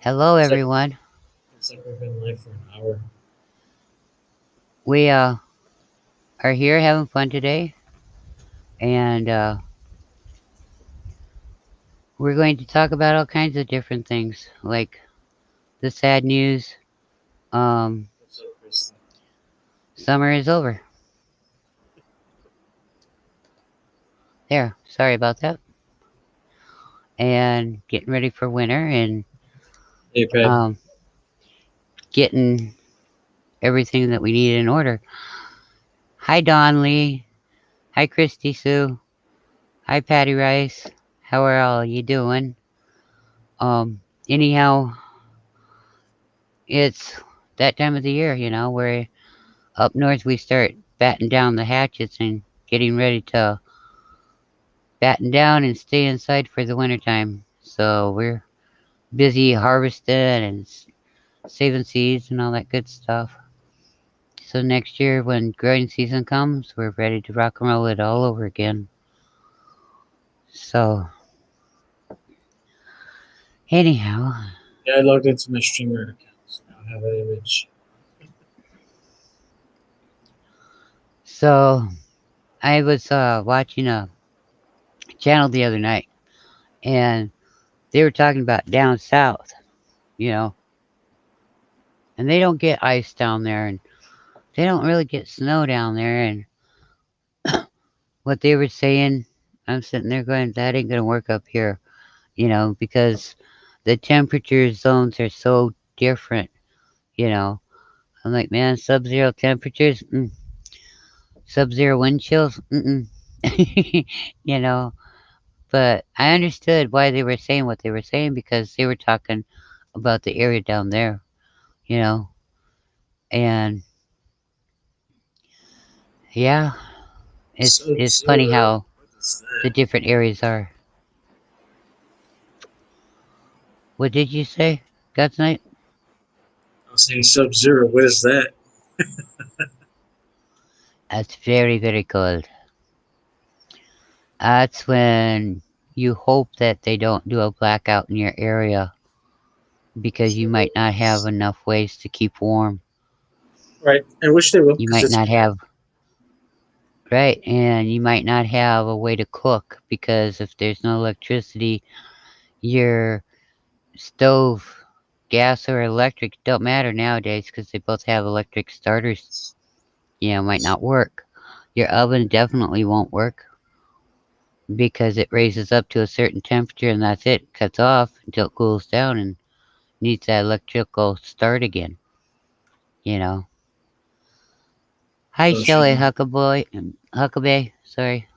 Hello, Looks like everyone. we've been live for an hour. We are here having fun today, and we're going to talk about all kinds of different things, like the sad news. Um, What's up, Kristen? Summer is over. There, sorry about that. And getting ready for winter, and Hey, Pat. um, getting everything that we need in order. Hi, Don Lee. Hi, Christy Sue. Hi, Patty Rice. How are all you doing? Anyhow, it's that time of the year, where up north, we start batting down the hatches and getting ready to batten down and stay inside for the wintertime. So we're busy harvesting and saving seeds and all that good stuff. So next year, when growing season comes, we're ready to rock and roll it all over again. So, anyhow, Yeah, I logged into my streamer account, so now I have an image. so I was watching a channel the other night, and they were talking about down south, you know, and they don't get ice down there, and they don't really get snow down there, and what they were saying, I'm sitting there going, that ain't gonna work up here, because the temperature zones are so different, you know. I'm like, man, sub-zero temperatures, sub-zero wind chills, mm-mm. you know. But I understood why they were saying what they were saying because they were talking about the area down there, you know. And yeah, Sub it's funny Zero. how What is the that? different areas are. What did you say, God's night? I was saying Sub Zero. What is that? That's very, very cold. That's when you hope that they don't do a blackout in your area because you might not have enough ways to keep warm. Right. I wish they will, You because might it's not winter. have, right, and you might not have a way to cook because if there's no electricity, your stove, gas or electric, don't matter nowadays because they both have electric starters, might not work. Your oven definitely won't work because it raises up to a certain temperature and that's it, cuts off until it cools down and needs that electrical start again, you know. Hi, So should Shelley you? Huckabee. Sorry,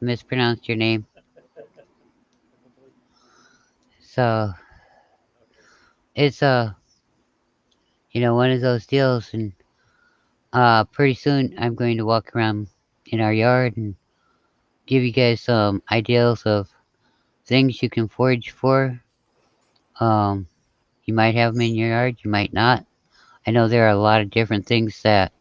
mispronounced your name. So it's one of those deals, and pretty soon I'm going to walk around in our yard and give you guys some ideas of things you can forage for. Um, you might have them in your yard, you might not. I know there are a lot of different things that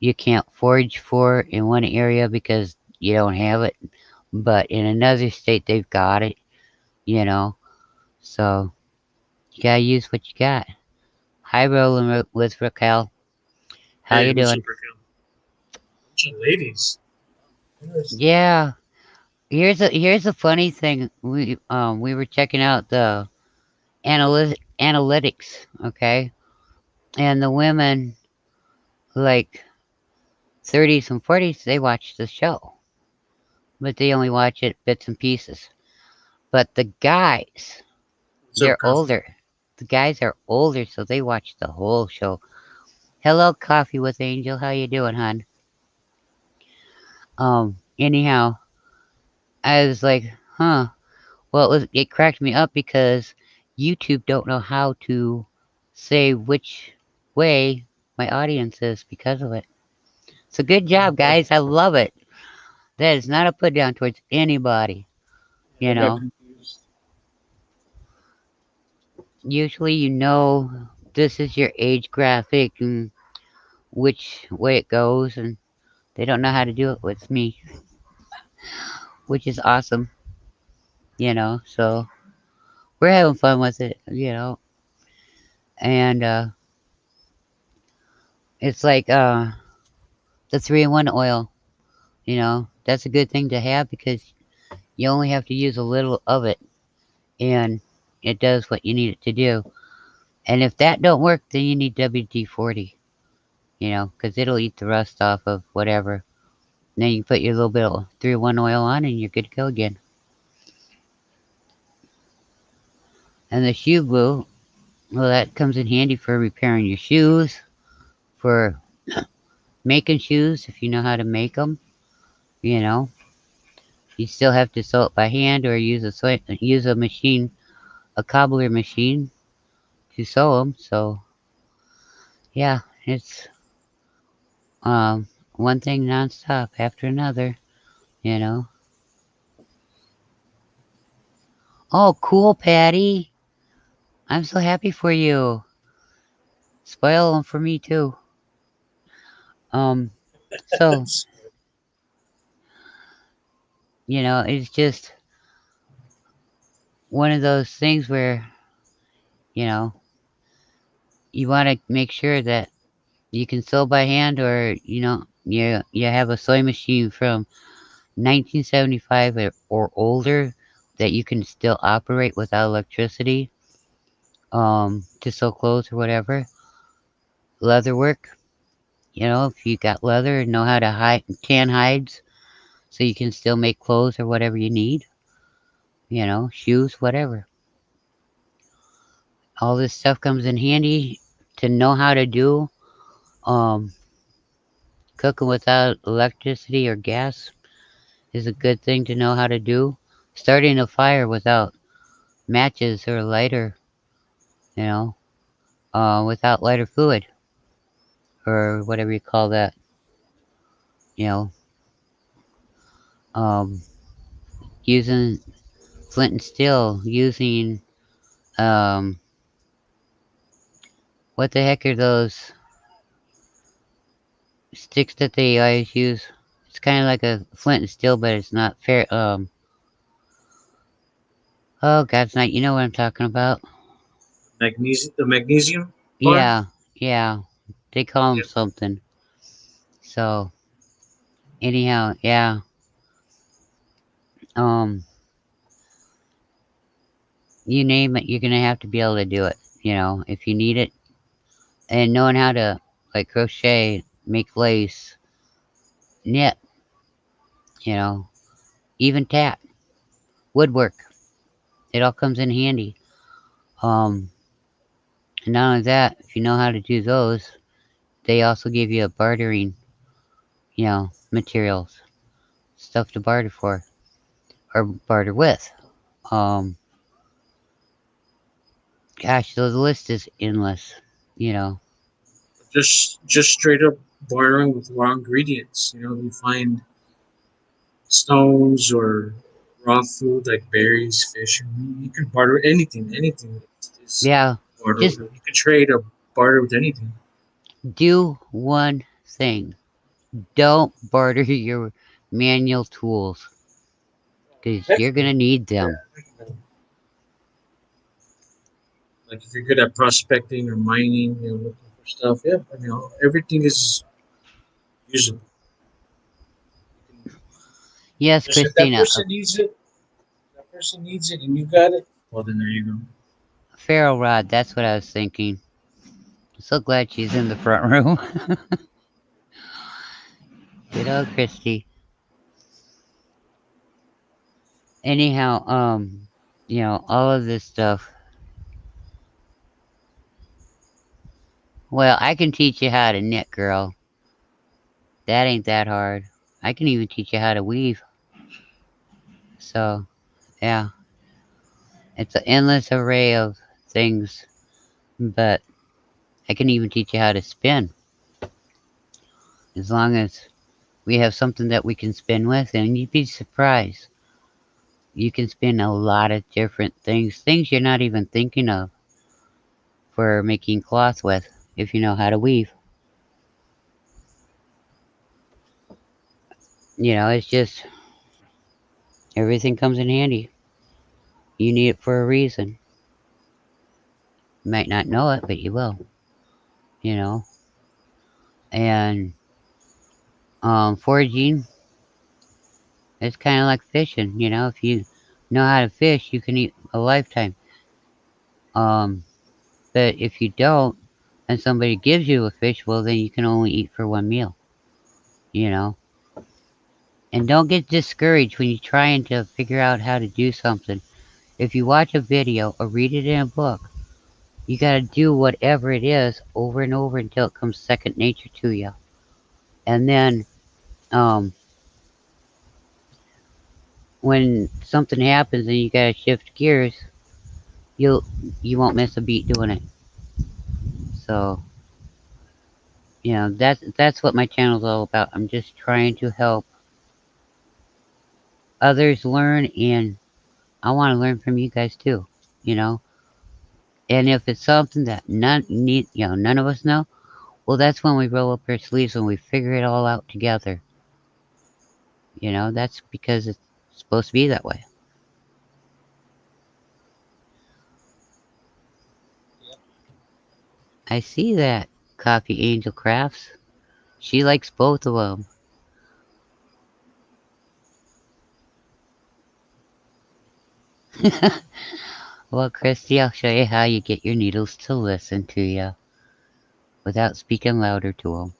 you can't forage for in one area because you don't have it, but in another state they've got it, you know. So you gotta use what you got. Hi, rolling with Raquel. How Hey, you what's up, doing? Raquel? Bunch of ladies. Interesting. Yeah. Here's a funny thing. We were checking out the analytics, okay, and the women like 30s and 40s they watch the show, but they only watch it bits and pieces. But the guys, What's up, they're Coffee? older. The guys are older, so they watch the whole show. Hello, Coffee with Angel. How you doing, hon? Anyhow, I was like, huh. Well, it cracked me up because YouTube don't know how to say which way my audience is because of it. So good job, guys. I love it. That is not a put down towards anybody. Yeah, I You got know, confused. usually you know this is your age graphic and which way it goes, and they don't know how to do it with me, which is awesome. So we're having fun with it, and it's like the 3-in-1 oil. That's a good thing to have because you only have to use a little of it, and it does what you need it to do. And if that don't work, then you need WD-40. Because it'll eat the rust off of whatever. And then you put your little bit of 3-in-1 oil on, and you're good to go again. And the shoe glue, well, that comes in handy for repairing your shoes, for making shoes if you know how to make them. You know, you still have to sew it by hand or use a machine, a cobbler machine to sew them. So yeah, it's one thing nonstop after another. You know. Oh, cool, Patty! I'm so happy for you. Spoil them for me too. Um, so it's just one of those things where you know you want to make sure that you can sew by hand, or you have a sewing machine from 1975 or older that you can still operate without electricity, to sew clothes or whatever. Leather work, if you got leather and know how to tan hides, so you can still make clothes or whatever you need. Shoes, whatever. All this stuff comes in handy to know how to do. Um, Cooking without electricity or gas is a good thing to know how to do. Starting a fire without matches or lighter, you know, without lighter fluid or whatever you call that, you know, um, using flint and steel, using, um, what the heck are those sticks that they always use? It's kind of like a flint and steel, but it's not fair. Oh, God's night, you know what I'm talking about? The magnesium bar. Yeah, yeah, they call them Yep. something. So, anyhow, yeah, um, you name it, you're gonna have to be able to do it. If you need it, and knowing how to like crochet, make lace, knit, you know, even tap, woodwork, it all comes in handy. Um, and not only that, if you know how to do those, they also give you a bartering, materials, stuff to barter for or barter with. Um, Gosh, the list is endless. You know, Just straight up bartering with raw ingredients. You find stones or raw food like berries, fish, and meat. You can barter anything. Anything is yeah, barter. just You can trade or barter with anything. do one thing. Don't barter your manual tools because Heck you're no. gonna need Yeah, them. heck no. Like if you're good at prospecting or mining, looking for stuff. Yeah, everything is usable. You can, Yes, just if that Christina, a person needs it, and you got it. Well, then there you go. ferro rod. That's what I was thinking. So glad she's in the front room. Good old Christy. Anyhow, all of this stuff. Well, I can teach you how to knit, girl. That ain't that hard. I can even teach you how to weave. So, yeah, it's an endless array of things. But I can even teach you how to spin, as long as we have something that we can spin with, and you'd be surprised. You can spin a lot of different things you're not even thinking of for making cloth with, if you know how to weave. It's just everything comes in handy. You need it for a reason. You might not know it, but you will, you know. And foraging is kind of like fishing, you know. If you know how to fish, you can eat a lifetime. Um, but if you don't, and somebody gives you a fish, well, then you can only eat for one meal, you know. And don't get discouraged when you're trying to figure out how to do something. If you watch a video or read it in a book, you got to do whatever it is over and over until it comes second nature to you. And then um, when something happens and you got to shift gears, you'll you won't miss a beat doing it. So that's what my channel's all about. I'm just trying to help others learn, and I want to learn from you guys too. You know, and if it's something that none of us know, well, that's when we roll up our sleeves and we figure it all out together. That's because it's supposed to be that way. Yep. I see that, Coffee Angel Crafts. She likes both of them. Well, Christy, I'll show you how you get your needles to listen to you without speaking louder to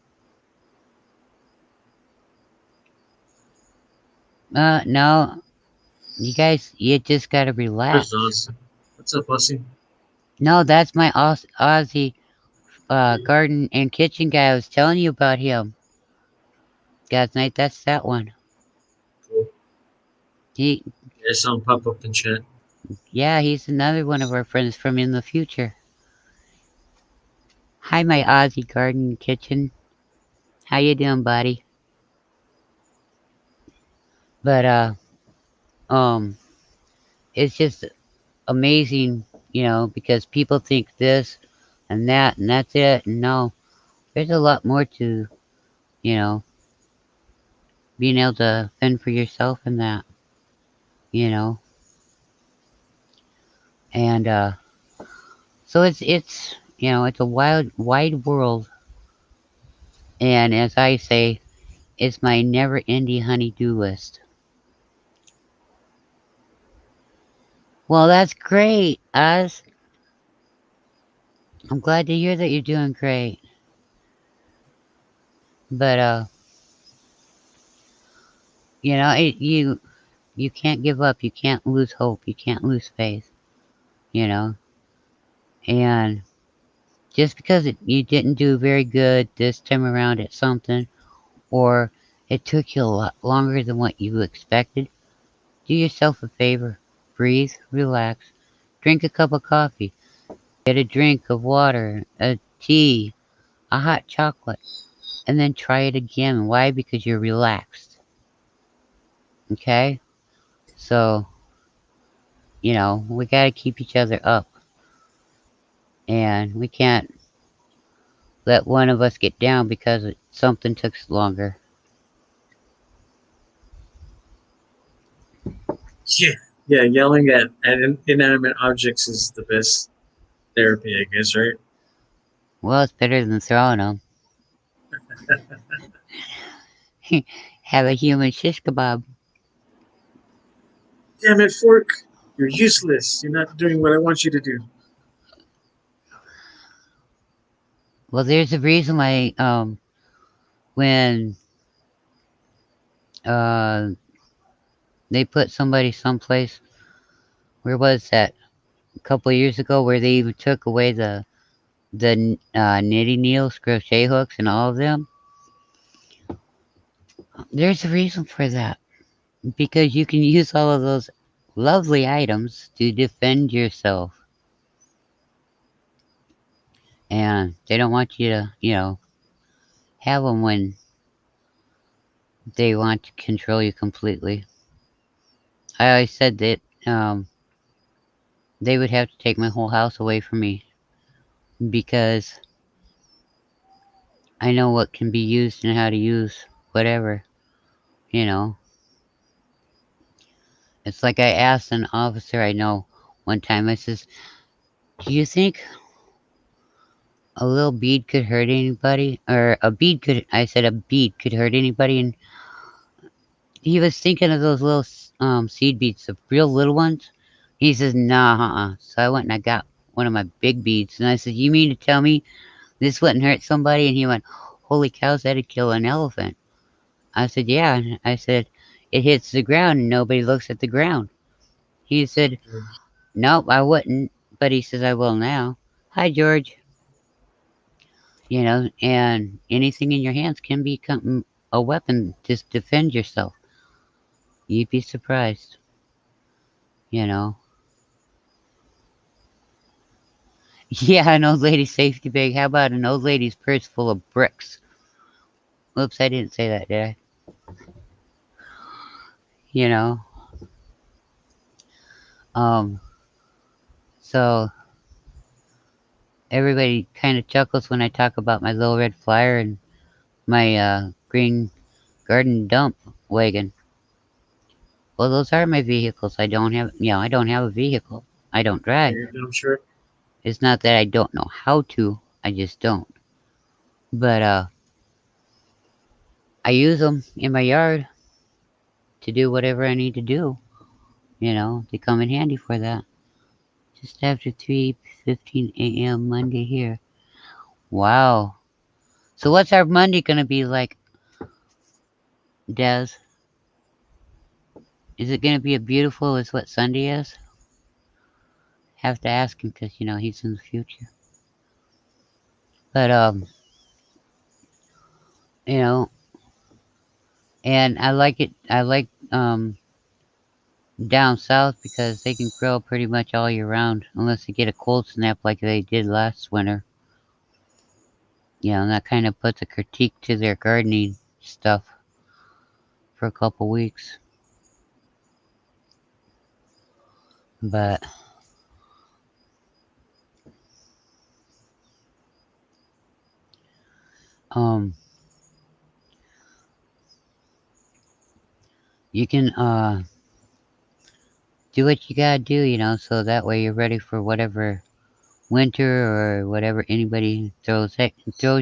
them. No, you guys, you just gotta There's relax. Oz. What's up, Bussy? No, that's my Aussie garden and kitchen guy. I was telling you about him. Guys, night, that's that one. Cool. He, Yeah, I saw him pop up in chat. yeah, he's another one of our friends from in the future. Hi, my Aussie garden and kitchen. How you doing, buddy? But um, it's just amazing, because people think this and that's it. And no, there's a lot more to, you know, being able to fend for yourself and that, you know. And so it's a wide world. And as I say, it's my never-ending honey-do list. Well, that's great, Oz. I'm glad to hear that you're doing great. But you can't give up. You can't lose hope. You can't lose faith. You know, and just because you didn't do very good this time around at something, or it took you a lot longer than what you expected, do yourself a favor. Breathe, relax, drink a cup of coffee, get a drink of water, a tea, a hot chocolate, and then try it again. Why? Because you're relaxed. Okay? So, we got to keep each other up, and we can't let one of us get down because something took longer. Yeah. Yeah, yelling at inanimate objects is the best therapy, I guess, right? Well, it's better than throwing them. Have a human shish kebab. Damn it, Fork. You're useless. You're not doing what I want you to do. Well, there's a reason why when uh, they put somebody someplace, where was that? A couple of years ago, where they even took away the knitting needles, crochet hooks, and all of them. There's a reason for that, because you can use all of those lovely items to defend yourself, and they don't want you to, have them when they want to control you completely. I always said that they would have to take my whole house away from me because I know what can be used and how to use whatever, you know. It's like I asked an officer I know one time, I says, "Do you think a little bead could hurt anybody, or a bead could. I said a bead could hurt anybody, and he was thinking of those little seed beads, the real little ones. He says, "Nah, So I went and I got one of my big beads, and I said, "You mean to tell me this wouldn't hurt somebody?" And he went, "Holy cows, that'd kill an elephant." I said, "Yeah." And I said, "It hits the ground and nobody looks at the ground." He said, George. "Nope, I wouldn't." But he says, "I will now." Hi, George. And anything in your hands can become a weapon to defend yourself. You'd be surprised, you know. Yeah, an old lady's safety bag. How about an old lady's purse full of bricks? Whoops, I didn't say that, did I? You know. Um. So everybody kind of chuckles when I talk about my little red flyer and my green garden dump wagon. Well, those are my vehicles. I don't have a vehicle. I don't drive. Your dump truck. It's not that I don't know how to. I just don't. But I use them in my yard to do whatever I need to do. They come in handy for that. Just after 3:15 a.m. Monday here. Wow. So what's our Monday gonna be like, Des? Is it gonna be as beautiful as what Sunday is? Have to ask him because he's in the future. But you know, and I like it. I like down south because they can grow pretty much all year round, unless they get a cold snap like they did last winter. And that kind of puts a critique to their gardening stuff for a couple weeks. But um, you can do what you gotta do, so that way you're ready for whatever winter or whatever anybody throws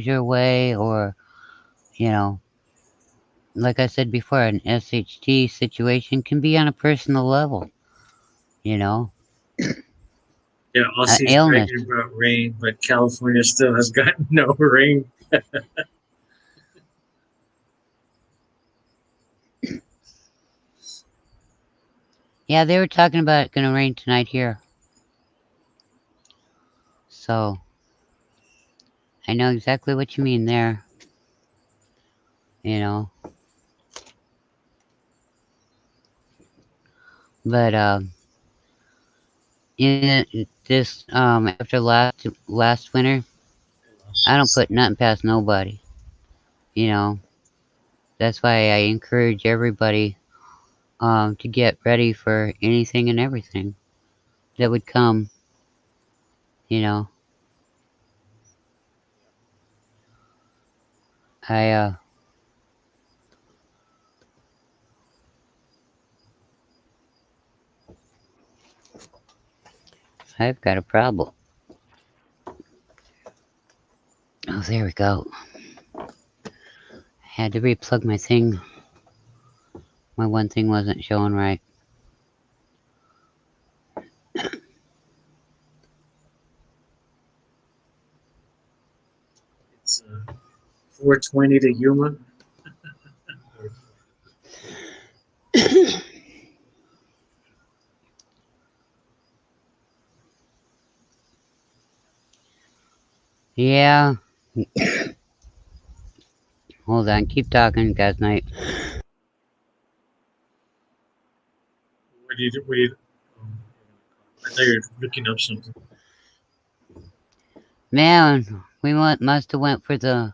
your way, or you know, like I said before, an SHT situation can be on a personal level. You know, Yeah, an Aussie's illness. bragging about rain, but California still has gotten no rain. Yeah, they were talking about it gonna rain tonight here, so I know exactly what you mean there. You know, but in this after last winter, I don't put nothing past nobody. You know, that's why I encourage everybody to get ready for anything and everything that would come. You know, I I've got a problem. Oh, there we go. Had to replug my thing. My one thing wasn't showing right. It's 420 to Yuma. Yeah, hold on. Keep talking, guys. Night. What do you do? What do you? Um, I thought you were looking up something. Man, must have went for the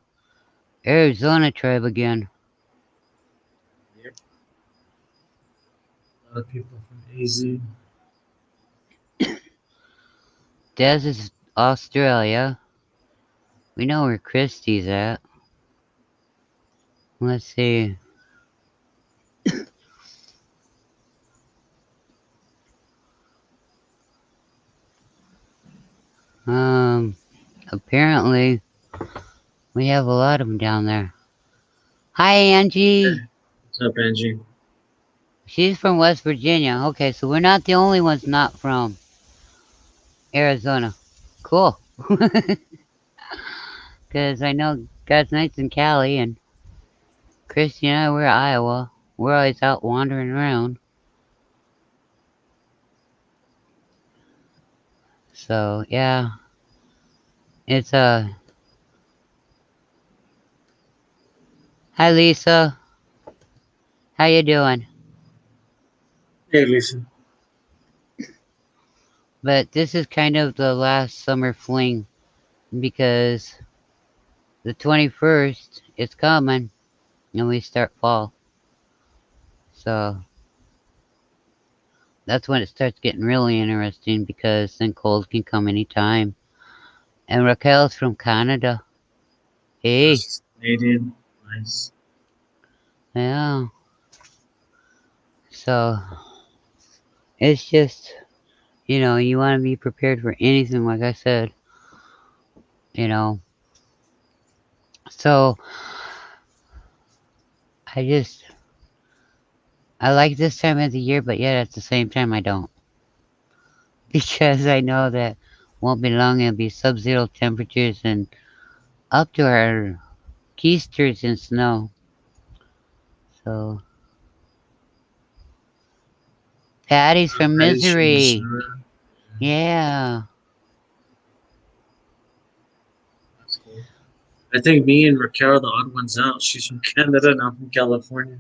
Arizona tribe again. Yep. A lot of people from AZ. Des is Australia. We know where Christie's at. Let's see. Um, Apparently, we have a lot of them down there. Hi, Angie. Hey, what's up, Angie? She's from West Virginia. Okay, so we're not the only ones not from Arizona. Cool. Because I know God's Nights in Cali, and Christy and I, we're Iowa. We're always out wandering around. So, yeah. It's, hi, Lisa. How you doing? Hey, Lisa. But this is kind of the last summer fling because the 21st is coming and we start fall. So that's when it starts getting really interesting because then cold can come anytime. And Raquel's from Canada. Hey, That's Canadian. Nice. yeah. So it's just, you want to be prepared for anything, like I said, you know. So I just, I like this time of the year, but yet at the same time I don't. Because I know that won't be long, it'll be sub zero temperatures and up to our keisters in snow. So Patty's from Patty's from Missouri. Missouri. Yeah, Yeah. that's cool. I think me and Raquel are the odd ones out. She's from Canada and I'm from California.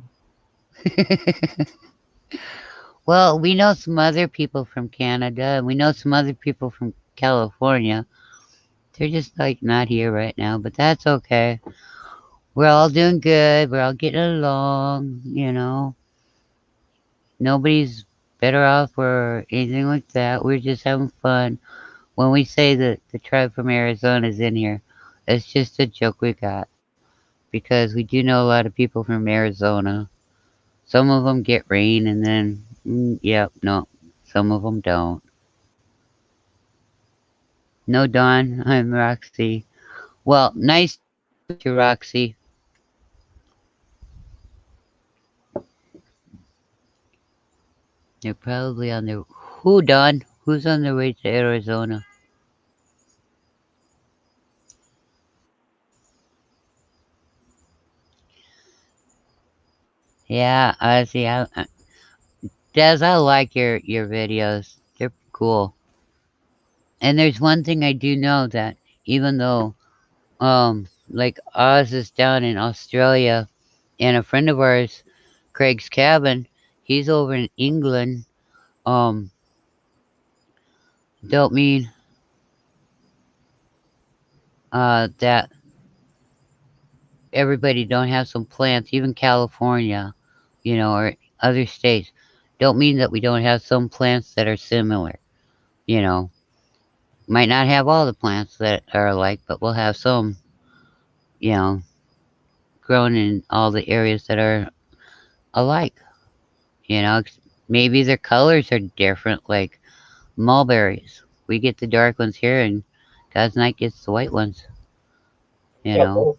Well, we know some other people from Canada and we know some other people from California. They're just like not here right now, but that's okay. We're all doing good. We're all getting along. Nobody's better off or anything like that. We're just having fun. When we say that the tribe from Arizona is in here, it's just a joke we got because we do know a lot of people from Arizona. Some of them get rain and then, yep, no, some of them don't. No, Dawn, I'm Roxy. Well, nice to meet you, Roxy. You're probably on the. Who, Dawn? Who's on their way to Arizona? Yeah, I see. Des, I like your videos. They're cool. And there's one thing I do know that even though like Oz is down in Australia and a friend of ours, Craig's cabin, he's over in England, um don't mean that everybody don't have some plants, even California, or other states. Don't mean that we don't have some plants that are similar, you know. Might not have all the plants that are alike, but we'll have some, you know, grown in all the areas that are alike. Maybe their colors are different, like mulberries. We get the dark ones here, and God's Night gets the white ones. We You got know, both.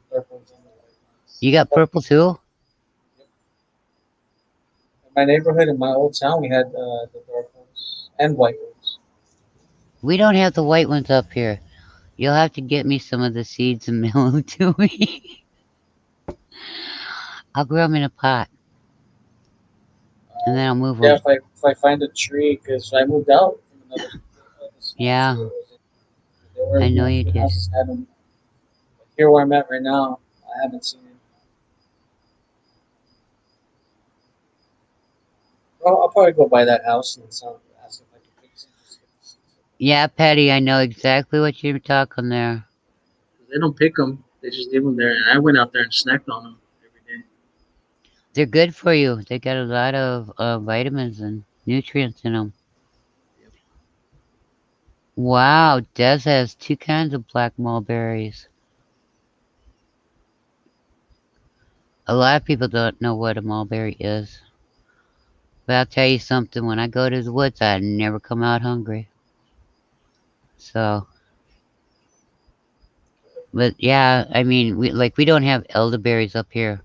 The dark ones and the white you ones. got purple too. Yep. In my neighborhood, in my old town, we had the dark ones and white ones. We don't have the white ones up here. You'll have to get me some of the seeds and mail them to me. I'll grow them in a pot, and then I'll move Yeah, them. if I find a tree, because I moved out from another the small city Yeah, I was in. There were, I know a you few did. houses had them. But here where I'm at right now, I haven't seen it. Well, I'll probably go by that house and ask if I can pick some just to get the seeds. Yeah, Patty, I know exactly what you're talking there. They don't pick them; they just leave them there. And I went out there and snacked on them every day. They're good for you. They got a lot of vitamins and nutrients in them. Yep. Wow, Des has two kinds of black mulberries. A lot of people don't know what a mulberry is. But I'll tell you something, when I go to the woods, I never come out hungry. So, But yeah, I mean, we don't have elderberries up here.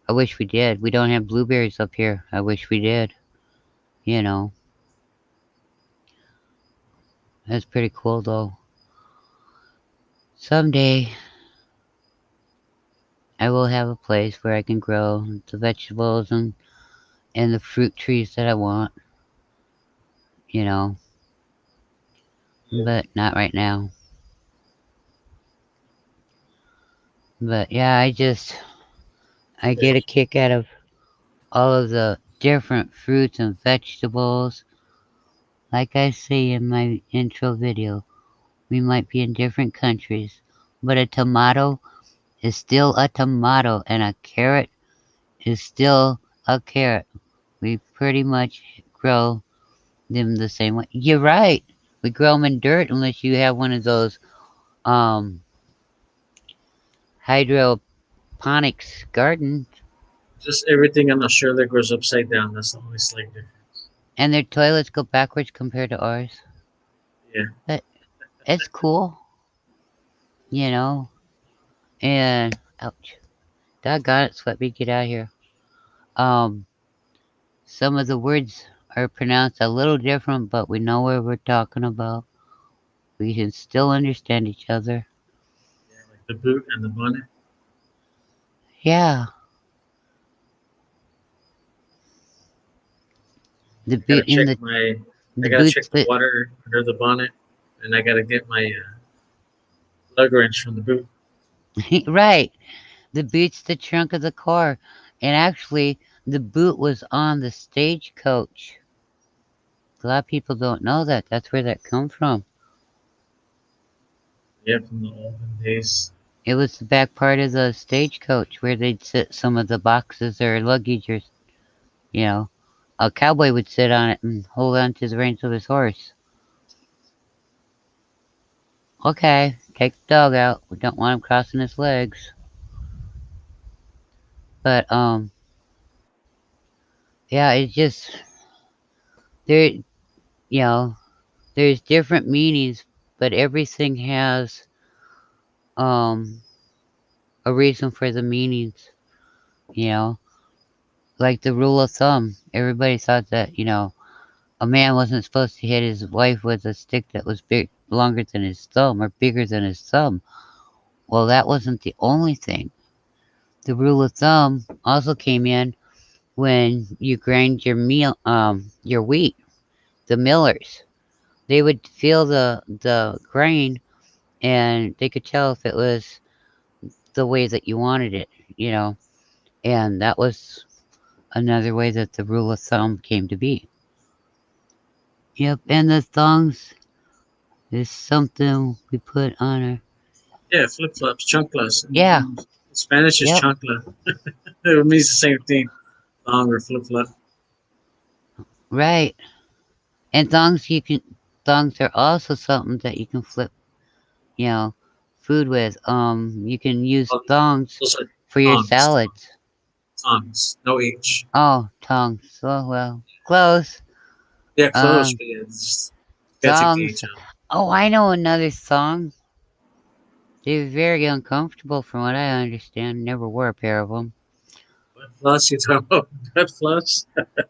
I wish we did. We don't have blueberries up here. I wish we did. You know, that's pretty cool though. Someday I will have a place where I can grow the vegetables and the fruit trees that I want. You know, Yeah, but not right now. But yeah, I yeah, get a kick out of all of the different fruits and vegetables. Like I say in my intro video, we might be in different countries, but a tomato is still a tomato and a carrot is still a carrot. We pretty much grow them the same way. You're right. We grow them in dirt unless you have one of those um hydroponics gardens, just everything in Australia grows upside down. That's the only slight difference. and their toilets go backwards compared to ours. Yeah, But it's cool, you know. And ouch, doggone it, let me get out of here. Um, some of the words are pronounced a little different, but we know what we're talking about. We can still understand each other. yeah, like the boot and the bonnet. Yeah, the I gotta boot in check my, I the gotta boots check the that water under the bonnet, and I gotta get my lug wrench from the boot. right, the boot's the trunk of the car, and actually, the boot was on the stagecoach. A lot of people don't know that. That's where that come from. Yeah, from the olden days. It was the back part of the stagecoach where they'd sit some of the boxes or luggage or you know. A cowboy would sit on it and hold on to the reins of his horse. Okay, take the dog out. We don't want him crossing his legs. But yeah, it's just there. You know, there's different meanings, but everything has um a reason for the meanings. You know, like the rule of thumb. Everybody thought that a man wasn't supposed to hit his wife with a stick that was big, longer than his thumb or bigger than his thumb. Well, that wasn't the only thing. The rule of thumb also came in when you grind your wheat. The millers, they would feel the grain, and they could tell if it was the way that you wanted it, you know. And that was another way that the rule of thumb came to be. Yep, and the thongs is something we put on our. Yeah, flip flops, chanclas. Yeah, In Spanish is yep, chancla. It means the same thing. Thong or flip flop. right. And thongs are also something that you can flip, you know, food with. You can use Oh, thongs those are for your tongs. salads. Tongs. No H. Oh, tongs. Oh well, close. Yeah, close, Um, but yeah, just gotta take the thongs. H out. Oh, I know another thong. They're very uncomfortable, from what I understand. Never wore a pair of them. Butt floss, you talking about butt floss?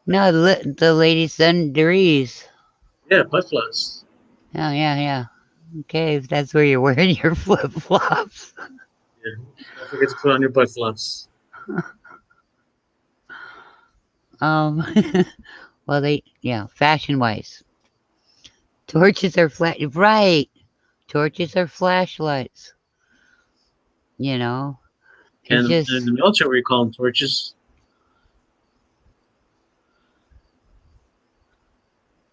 No, the ladies' dungarees. Yeah, butt floss. Oh yeah, yeah. Okay, if that's where you're wearing your flip flops. Yeah, don't forget to put on your butt floss. Um, well, fashion wise, torches are flat. Right, torches are flashlights. You know, it's And in just the military, we call them torches.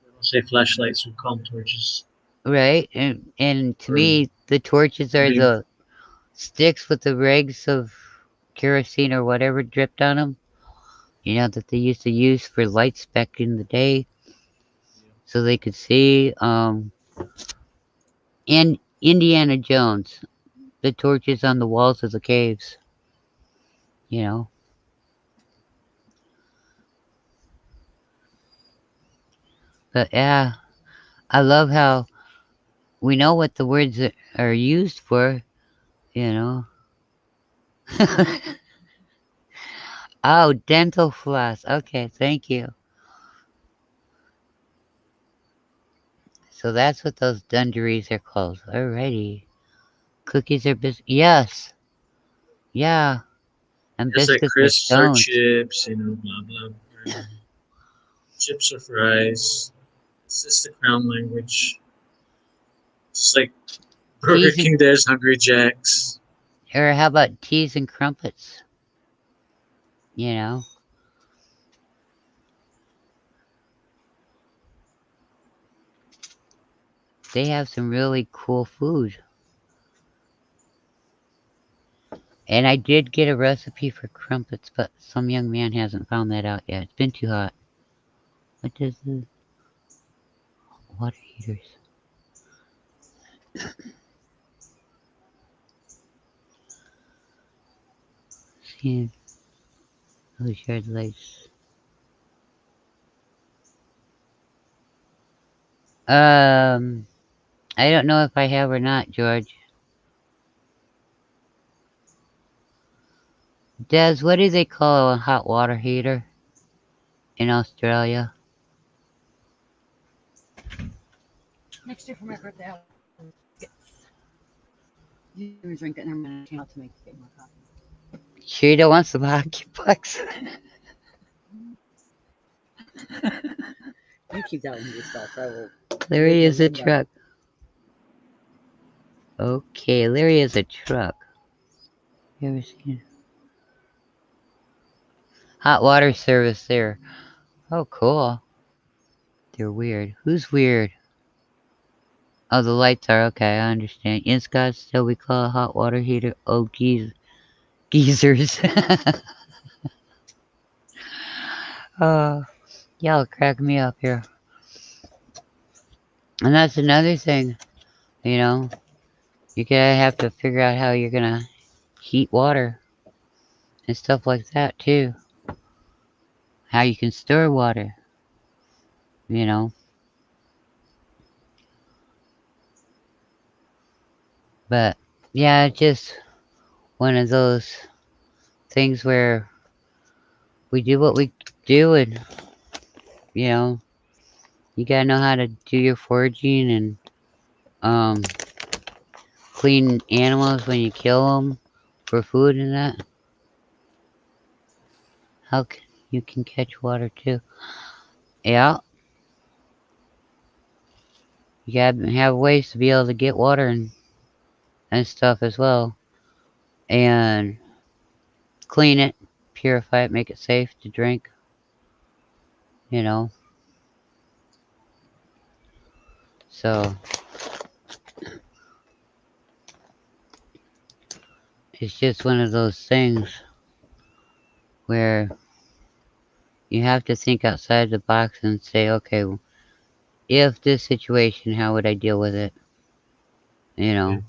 We don't say flashlights, we call them torches. right. And to Or me, the torches are maybe, the sticks with the rags of kerosene or whatever dripped on them. You know that they used to use for lights back in the day, so they could see. And Indiana Jones, the torches on the walls of the caves. You know, but yeah, I love how we know what the words are used for, you know. Oh, dental floss. Okay, thank you. So that's what those dungarees are called. Alrighty. Cookies are yes. Yeah. And Just like biscuits are crisps or stones. chips, blah blah. Chips or fries. It's just the crown language. Just like Burger Teas and King, there's Hungry Jacks. or how about teas and crumpets? You know, they have some really cool food. And I did get a recipe for crumpets, but some young man hasn't found that out yet. It's been too hot. What does the water heaters? See, those yard lights. Um, I don't know if I have or not, George. Des, what do they call a hot water heater in Australia? Next year for my birthday, I'll get you drink it, and I'm gonna channel to make you more coffee. Sure, you don't want some hockey pucks. You keep that one to yourself. I will Larry wiggle is a Linda. truck. Okay, Larry is a truck. You ever seen hot water service there? Oh, cool. They're weird. Who's weird? Oh, the lights are okay. I understand. In Scottsdale, we call a hot water heater. Oh, geezers. Oh, y'all crack me up here. And that's another thing, you know. You gotta have to figure out how you're gonna heat water and stuff like that too. How you can store water, you know. But yeah, it's just one of those things where we do what we do, and you know, you gotta know how to do your foraging and um clean animals when you kill them for food and that. How can you can catch water too? Yeah, you gotta have ways to be able to get water and stuff as well, and clean it, purify it, make it safe to drink. You know, so it's just one of those things where you have to think outside the box and say, okay, if this situation, how would I deal with it? You Yeah. know,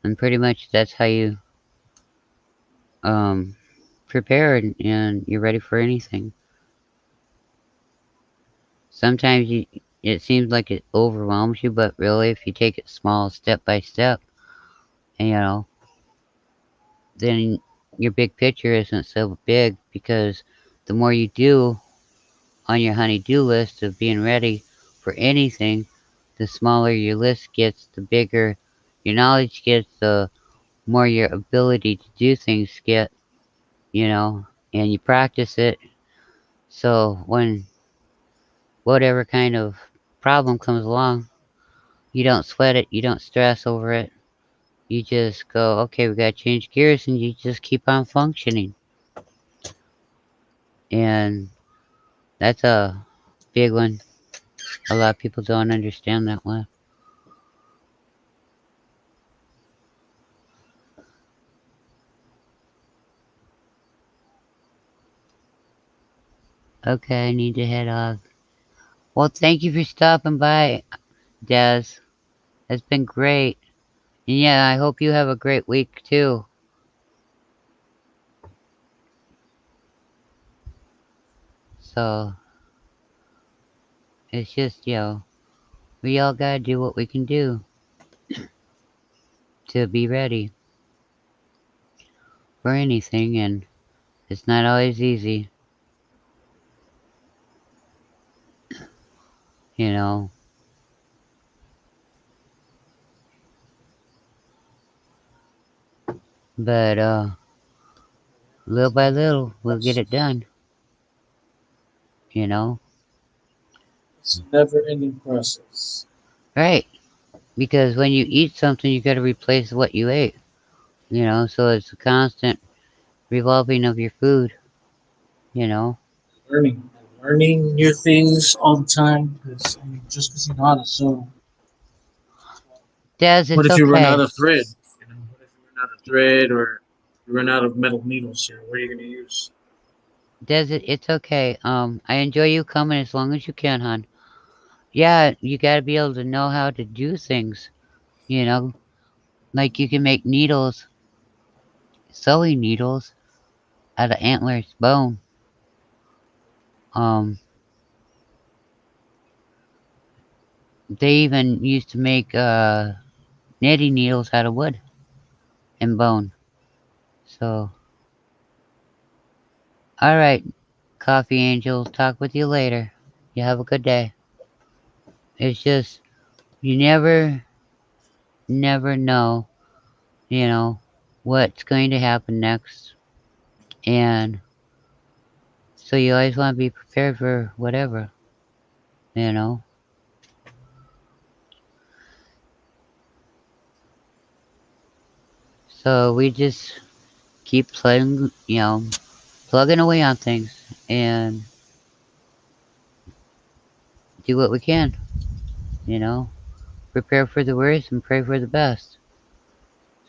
and pretty much that's how you um prepare and you're ready for anything. Sometimes it seems like it overwhelms you, but really, if you take it small, step by step, and, you know, then your big picture isn't so big because the more you do on your honey-do list of being ready for anything, the smaller your list gets, the bigger your knowledge gets, the more your ability to do things get, you know, and you practice it. So when whatever kind of problem comes along, you don't sweat it, you don't stress over it. You just go, okay, we gotta change gears, and you just keep on functioning. And that's a big one. A lot of people don't understand that one. Okay, I need to head off. Well, thank you for stopping by, Des. It's been great. And yeah, I hope you have a great week too. So, it's just, we all gotta do what we can do. to be ready for anything, and it's not always easy, you know. But little by little, we'll get it done, you know. It's a never-ending process. Right? Because when you eat something, you got to replace what you ate, you know. So it's a constant revolving of your food, you know. Learning new things all the time. Because I mean, just because you know how to sew, Des, what it's if you run out okay. of thread? What if you run out of thread, or you run out of metal needles? Here, what are you going to use? Des, it's okay. I enjoy you coming as long as you can, hon. Yeah, you got to be able to know how to do things, you know. Like you can make needles, sewing needles out of antlers bone. Um, they even used to make knitting needles out of wood and bone. So, all right, coffee angel. Talk with you later. You have a good day. It's just you never know, you know, what's going to happen next, and so you always want to be prepared for whatever, you know. So we just keep plugging, plugging away on things and do what we can, you know. Prepare for the worst and pray for the best.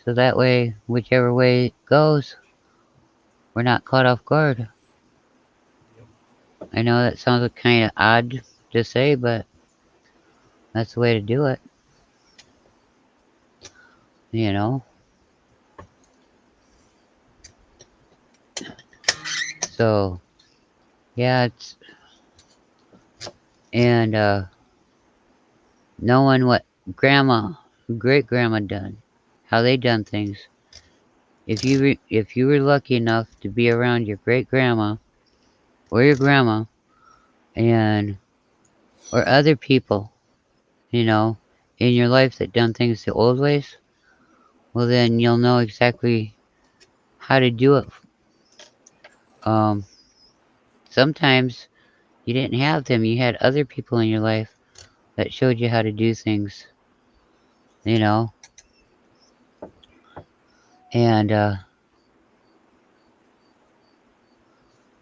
So that way, whichever way it goes, we're not caught off guard. I know that sounds kind of odd to say, but that's the way to do it, you know. So yeah, it's and knowing what grandma, great grandma done, how they done things. If you were lucky enough to be around your great grandma or your grandma and or other people, you know, in your life that done things the old ways, well then you'll know exactly how to do it. Um, Sometimes you didn't have them; you had other people in your life that showed you how to do things, you know. And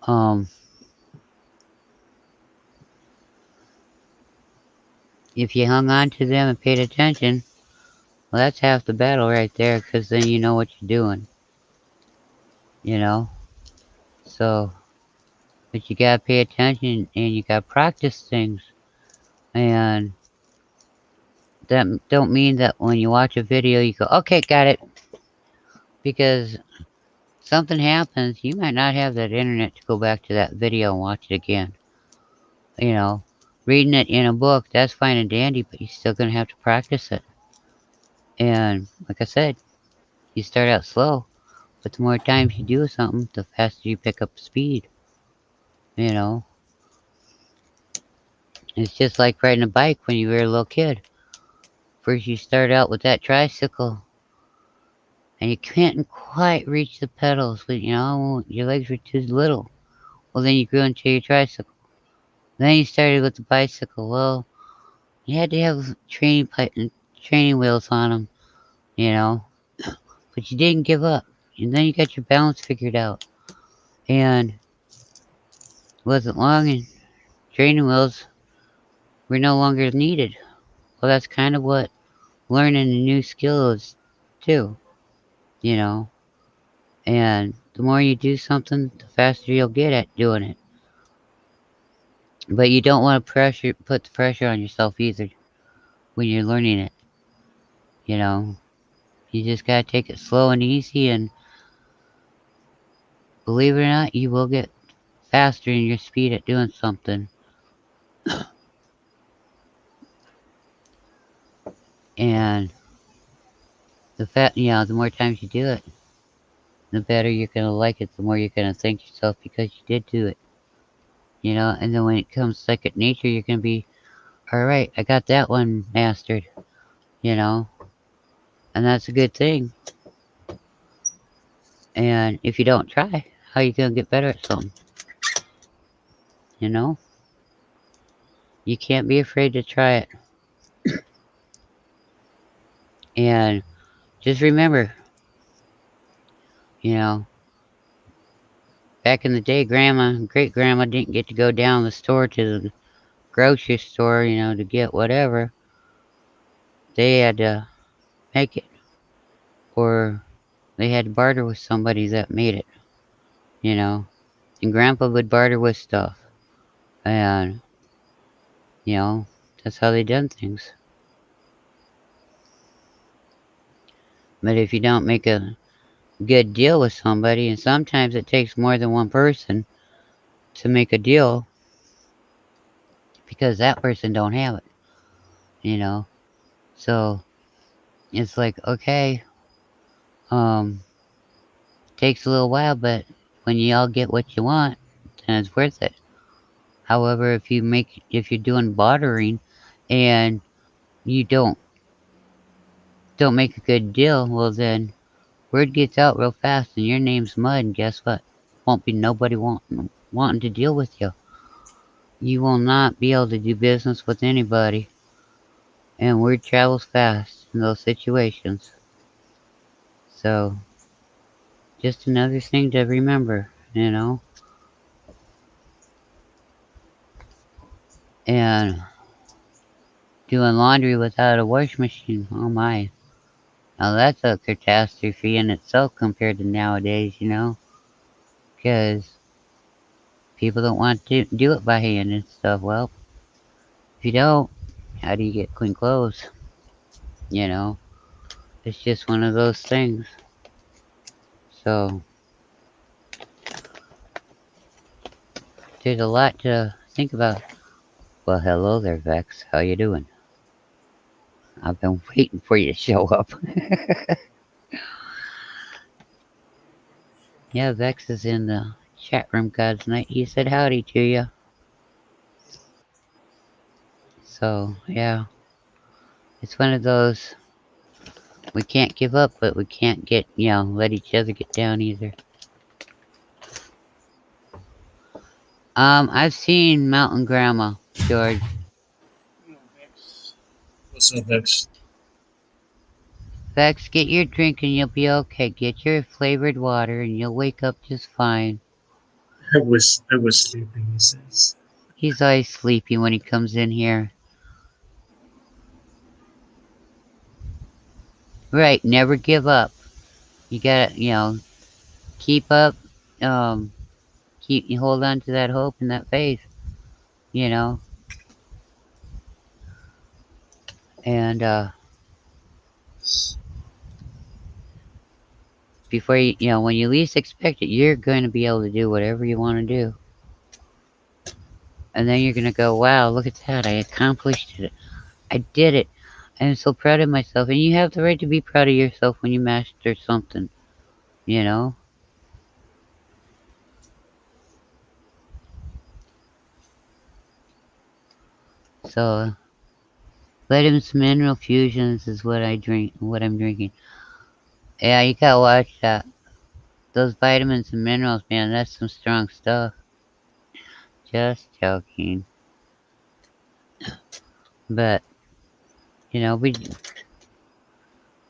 um, if you hung on to them and paid attention, well, that's half the battle right there, because then you know what you're doing, you know. So, but you gotta pay attention and you gotta practice things. And that don't mean that when you watch a video you go, okay, got it, because something happens, you might not have that internet to go back to that video and watch it again. You know, reading it in a book, that's fine and dandy, but you're still gonna have to practice it. And like I said, you start out slow, but the more times you do something, the faster you pick up speed. You know, it's just like riding a bike when you were a little kid. First, you start out with that tricycle, and you can't quite reach the pedals, but you know your legs were too little. Well, then you grew into your tricycle. Then you started with the bicycle. Well, you had to have training wheels on them, you know, but you didn't give up. And then you got your balance figured out. And it wasn't long, and training wheels were no longer needed. Well, that's kind of what learning a new skill is, too, you know. And the more you do something, the faster you'll get at doing it. But you don't want to put the pressure on yourself either when you're learning it, you know. You just gotta take it slow and easy, and believe it or not, you will get faster in your speed at doing something. And the more times you do it, the better you're gonna like it. The more you're gonna thank yourself because you did do it. And then when it comes second nature, you're gonna be, all right. I got that one mastered. You know, and that's a good thing. And if you don't try, how you gonna get better at something? You know, you can't be afraid to try it. And just remember, you know, back in the day, grandma, great grandma didn't get to go down the store to the grocery store, to get whatever. They had to make it, or they had to barter with somebody that made it, you know. And grandpa would barter with stuff. And, you know, that's how they done things. But if you don't make a good deal with somebody, and sometimes it takes more than one person to make a deal because that person don't have it, you know. So it's like, okay, um, takes a little while, but when you all get what you want, then it's worth it. However, if you're doing bartering and you don't make a good deal, well then word gets out real fast and your name's mud, and guess what? Won't be nobody wanting to deal with you. You will not be able to do business with anybody, and word travels fast in those situations. So, just another thing to remember. And doing laundry without a wash machine, oh my. Now that's a catastrophe in itself compared to nowadays. Because people don't want to do it by hand and stuff. Well, if you don't, how do you get clean clothes? You know, it's just one of those things. So there's a lot to think about. Well, hello there, Vex. How you doing? I've been waiting for you to show up. Yeah, Vex is in the chat room, God's night. He said howdy to you. So yeah, it's one of those. We can't give up, but we can't let each other get down either. I've seen Mountain Grandma, George. What's up, X? Vex, get your drink and you'll be okay. Get your flavored water and you'll wake up just fine. I was sleeping, he says. He's always sleepy when he comes in here. Right, never give up. You gotta, keep up, um, you hold on to that hope and that faith, you know, and, before when you least expect it, you're going to be able to do whatever you want to do. And then you're going to go, wow, look at that. I accomplished it. I did it. I'm so proud of myself. And you have the right to be proud of yourself when you master something, you know? So, vitamins mineral fusions is what I'm drinking. Yeah, you gotta watch that. Those vitamins and minerals, man, that's some strong stuff. Just joking. But,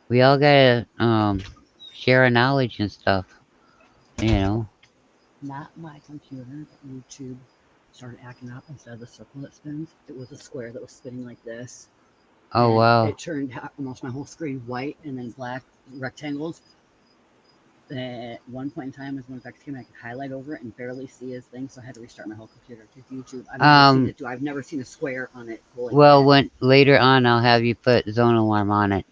we all gotta, share our knowledge and stuff, you know? Not my computer, but YouTube started acting up. Instead of the circle that spins, it was a square that was spinning like this. Oh, And wow. it turned almost my whole screen white and then black rectangles. At one point in time, as when Vex came, I could highlight over it and barely see his thing, so I had to restart my whole computer to YouTube. I've never seen Um, it do. I've never seen a square on it go like well, that. when later on, I'll have you put zone alarm on it.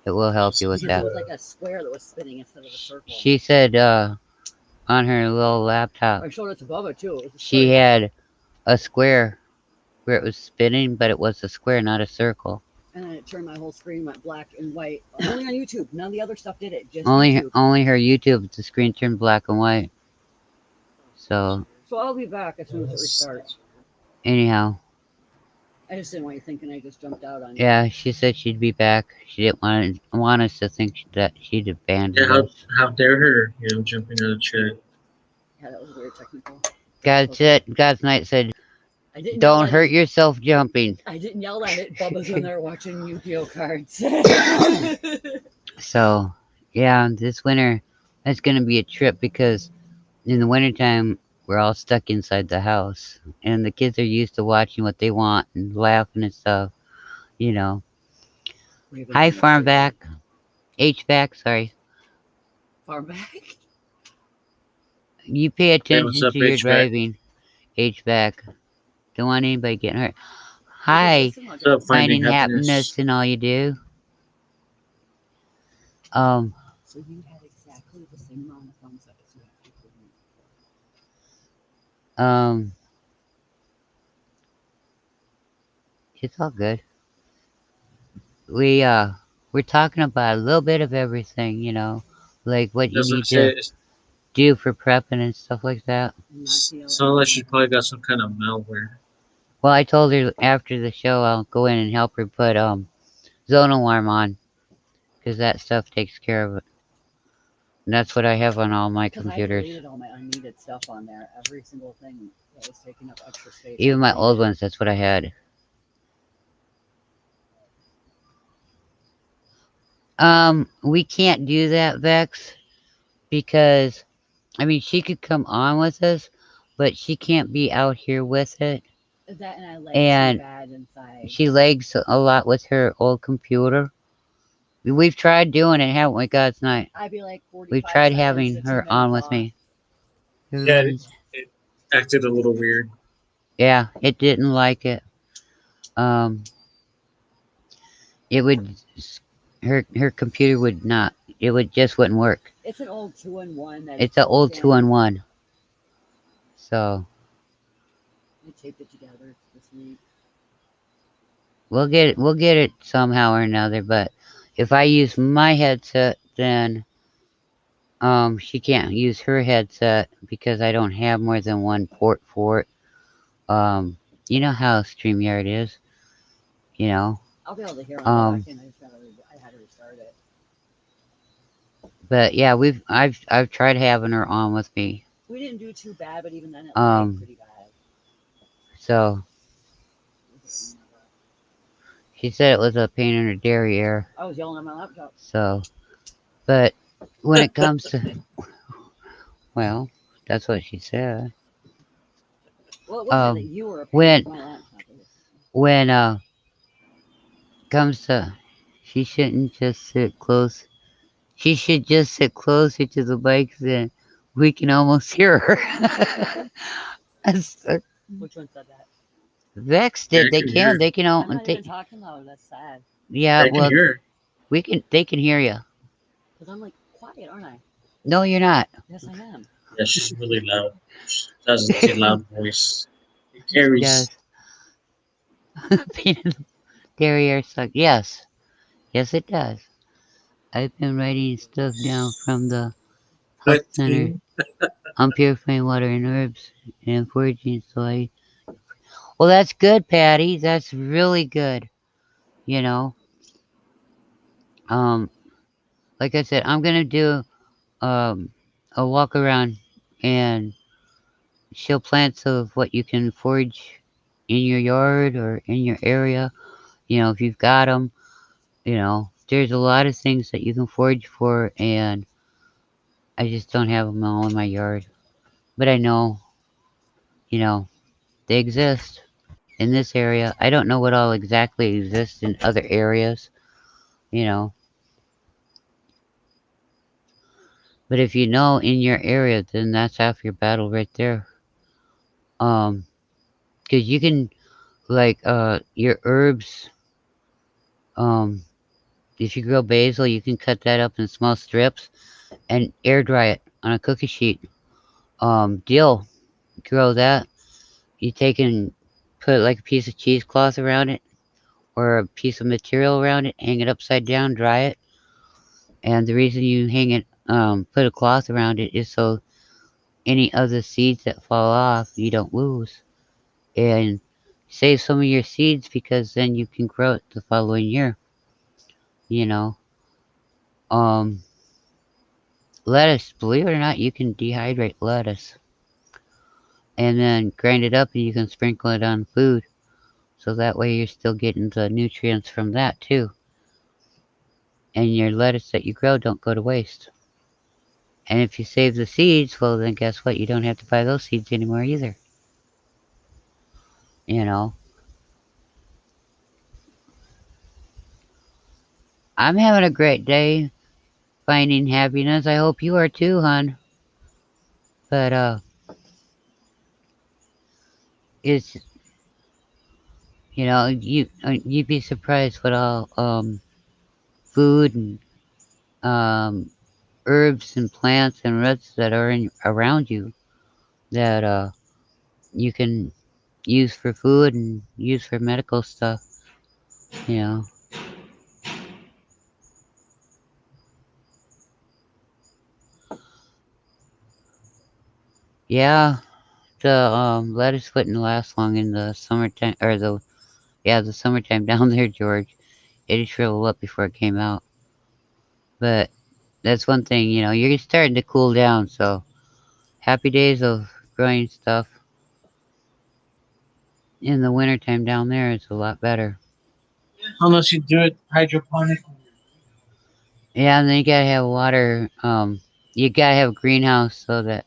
It will help you with Because it that. was like a square that was spinning instead of a circle. She said, on her little laptop, I showed it above it too. It was a she square. had a square where it was spinning, but it was a square, not a circle. and then it turned my whole screen went black and white. Only on YouTube. None of the other stuff did it. Just Only YouTube. only her YouTube the screen turned black and white. That's So weird. So I'll be back as soon Yeah, as it restarts. that's weird. anyhow, I just didn't want you thinking I just jumped out on you. yeah, she said she'd be back. She didn't want us to think that she'd Yeah, abandoned how us. how dare her? Jumping out of chat. Yeah, that was weird technical God difficulty. said God's night said, I didn't yell "Don't at it. hurt yourself jumping." I didn't yell at it. Bubba's in there watching Yu-Gi-Oh cards. So yeah, this winter it's gonna be a trip because in the wintertime we're all stuck inside the house and the kids are used to watching what they want and laughing and stuff. You know. We've been Hi, doing this farm too long. back. HVAC, sorry. Far back. You pay Hey, what's attention up, to your HVAC? driving. HVAC. Don't want anybody getting hurt. I just Hi, listen while What's up, driving. finding finding happiness happiness? in all you do. Um, So you had exactly the same amount of thumbs up as you have people. um, it's all good. We we're talking about a little bit of everything, like what you As I need say, to do for prepping and stuff like that. Not to yell at sounds like people. she probably got some kind of malware. Well, I told her after the show I'll go in and help her put zone alarm on because that stuff takes care of it. And that's what I have on all my Because I computers. deleted all my unneeded stuff on there. Every single thing that was taking up extra space, I Even my old deleted. ones, that's what I had. We can't do that, Vex, because I mean she could come on with us, but she can't be out here with it. That and I lag too And bad inside. she lags a lot with her old computer. We've tried doing it, haven't we, God's night? I'd be like We've 45 tried seconds having to two her on minutes with off. me. Yeah, it acted a little weird. Yeah, it didn't like it. Um, it would her computer would not. It would just wouldn't work. It's an old 2-in-1 that it It's an plugs old two in. on one. So I taped it together this week. we'll get it somehow or another. But if I use my headset, then she can't use her headset because I don't have more than one port for it. Um, you know how StreamYard is. You know. I'll be able to hear when I go back Um, in. I had to restart it. but yeah, I've tried having her on with me. We didn't do too bad, but even then it lagged Um, pretty bad. so she said it was a pain in her derriere. I was yelling at my laptop. So, but when it comes to, well, that's what she said. Well, it wasn't that Um, you were a pain, it when was my laptop. when comes to, she shouldn't just sit close. She should just sit closer to the mic, then we can almost hear her. That's- Which one said that? Vex Yeah, did. I They can hear can. it. They can all. I'm not even They, talking loud. That's sad. yeah. I can Well, hear it. we can. They can hear you. Because I'm like quiet, aren't I? No, you're not. Yes, I am. Yeah, she's really loud. She has a loud voice. It Yes. carries. Peanut derriere suck. Yes. Yes, it does. I've been writing stuff down from the health But center on purifying water and herbs and foraging. So I. Well, that's good, Patty. That's really good. You know. Um. Like I said, I'm gonna do um a walk around and show plants of what you can forage in your yard or in your area. If you've got them, there's a lot of things that you can forage for, and I just don't have them all in my yard. But I know, you know, they exist in this area. I don't know what all exactly exists in other areas, you know. But if you know in your area, then that's half your battle right there. Um, 'Cause you can like your herbs. Um, if you grow basil, you can cut that up in small strips and air dry it on a cookie sheet. Dill, grow that. You take and put like a piece of cheesecloth around it, or a piece of material around it, hang it upside down, dry it. And the reason you hang it, put a cloth around it is so any of the seeds that fall off you don't lose. And save some of your seeds because then you can grow it the following year. You know, um, lettuce, believe it or not, you can dehydrate lettuce and then grind it up and you can sprinkle it on food. So that way you're still getting the nutrients from that too. And your lettuce that you grow don't go to waste. And if you save the seeds, well then guess what? You don't have to buy those seeds anymore either. You know. I'm having a great day finding happiness. I hope you are too, hon. But it's you'd be surprised what all food and um herbs and plants and roots that are around you that you can use for food and use for medical stuff. You know. Yeah, the lettuce wouldn't last long in the summertime or the summertime down there, George. It'd shrivel up before it came out. But that's one thing, you're starting to cool down, so happy days of growing stuff in the wintertime down there is a lot better. Unless you do it hydroponically. Yeah, and then you gotta have water, you gotta have a greenhouse so that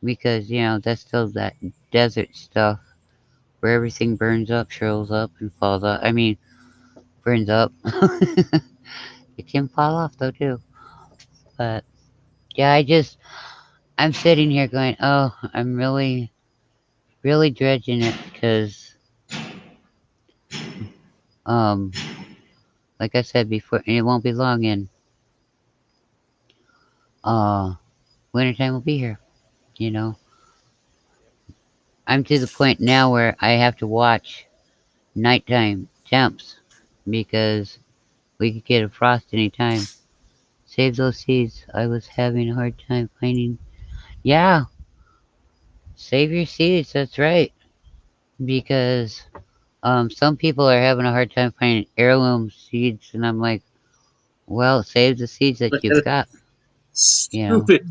because, that's still that desert stuff where everything burns up, shrivels up and falls up. I mean, burns up. It can fall off though too. But yeah, I'm sitting here going, oh, I'm really, really dredging it because, um, like I said before, it won't be long and uh, wintertime will be here. You know, I'm to the point now where I have to watch nighttime temps because we could get a frost anytime. Save those seeds. I was having a hard time finding. Yeah, save your seeds. That's right. Because some people are having a hard time finding heirloom seeds, and I'm like, well, save the seeds that you've got. You know. Stupid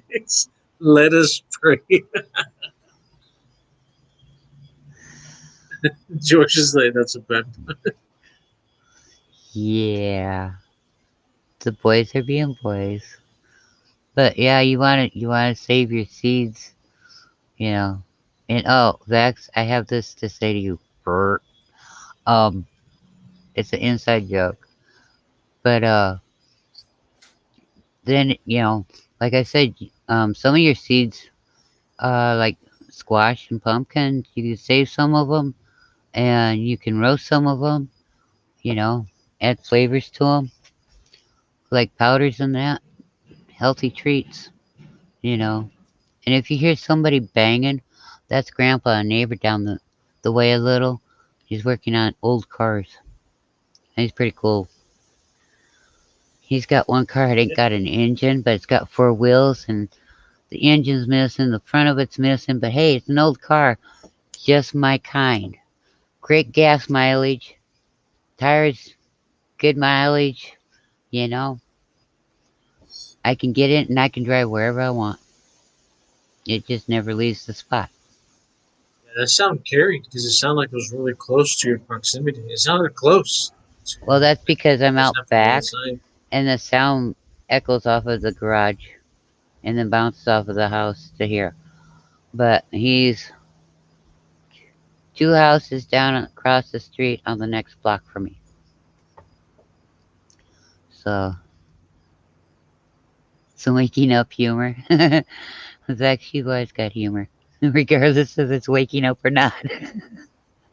pigs. Let us pray. George is like, that's a bad. Yeah, the boys are being boys. But yeah, you want to save your seeds. You know. And oh, Vex, I have this to say to you, Bert. Um, it's an inside joke. But then like I said, some of your seeds, like squash and pumpkin, you can save some of them, and you can roast some of them. You know, add flavors to them, like powders and that. Healthy treats. You know. And if you hear somebody banging, that's Grandpa, a neighbor down the way a little. He's working on old cars. And he's pretty cool. He's got one car that ain't got an engine, but it's got four wheels, and the engine's missing, the front of it's missing. But hey, it's an old car, just my kind. Great gas mileage, tires, good mileage. You know, I can get in and I can drive wherever I want. It just never leaves the spot. Yeah, that sound carried because it sounded like it was really close to your proximity. It sounded close. So, Well, that's like because it I'm doesn't out have to be back, inside. and the sound echoes off of the garage and then bounces off of the house to here. But he's two houses down across the street on the next block from me. So some waking up humor. Zach, you guys got humor, regardless if it's waking up or not. Yeah,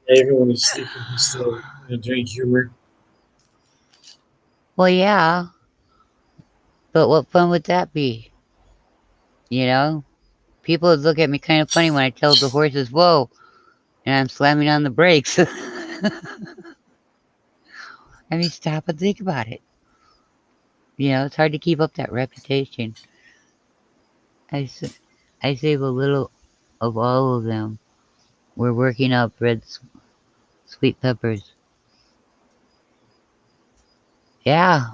even when he's sleeping, he's still doing humor. Well, yeah, but what fun would that be? You know, people would look at me kind of funny when I tell the horses, "Whoa," and I'm slamming on the brakes. I mean, stop and think about it. It's hard to keep up that reputation. I, s- I save a little of all of them. We're working up sweet peppers. Yeah.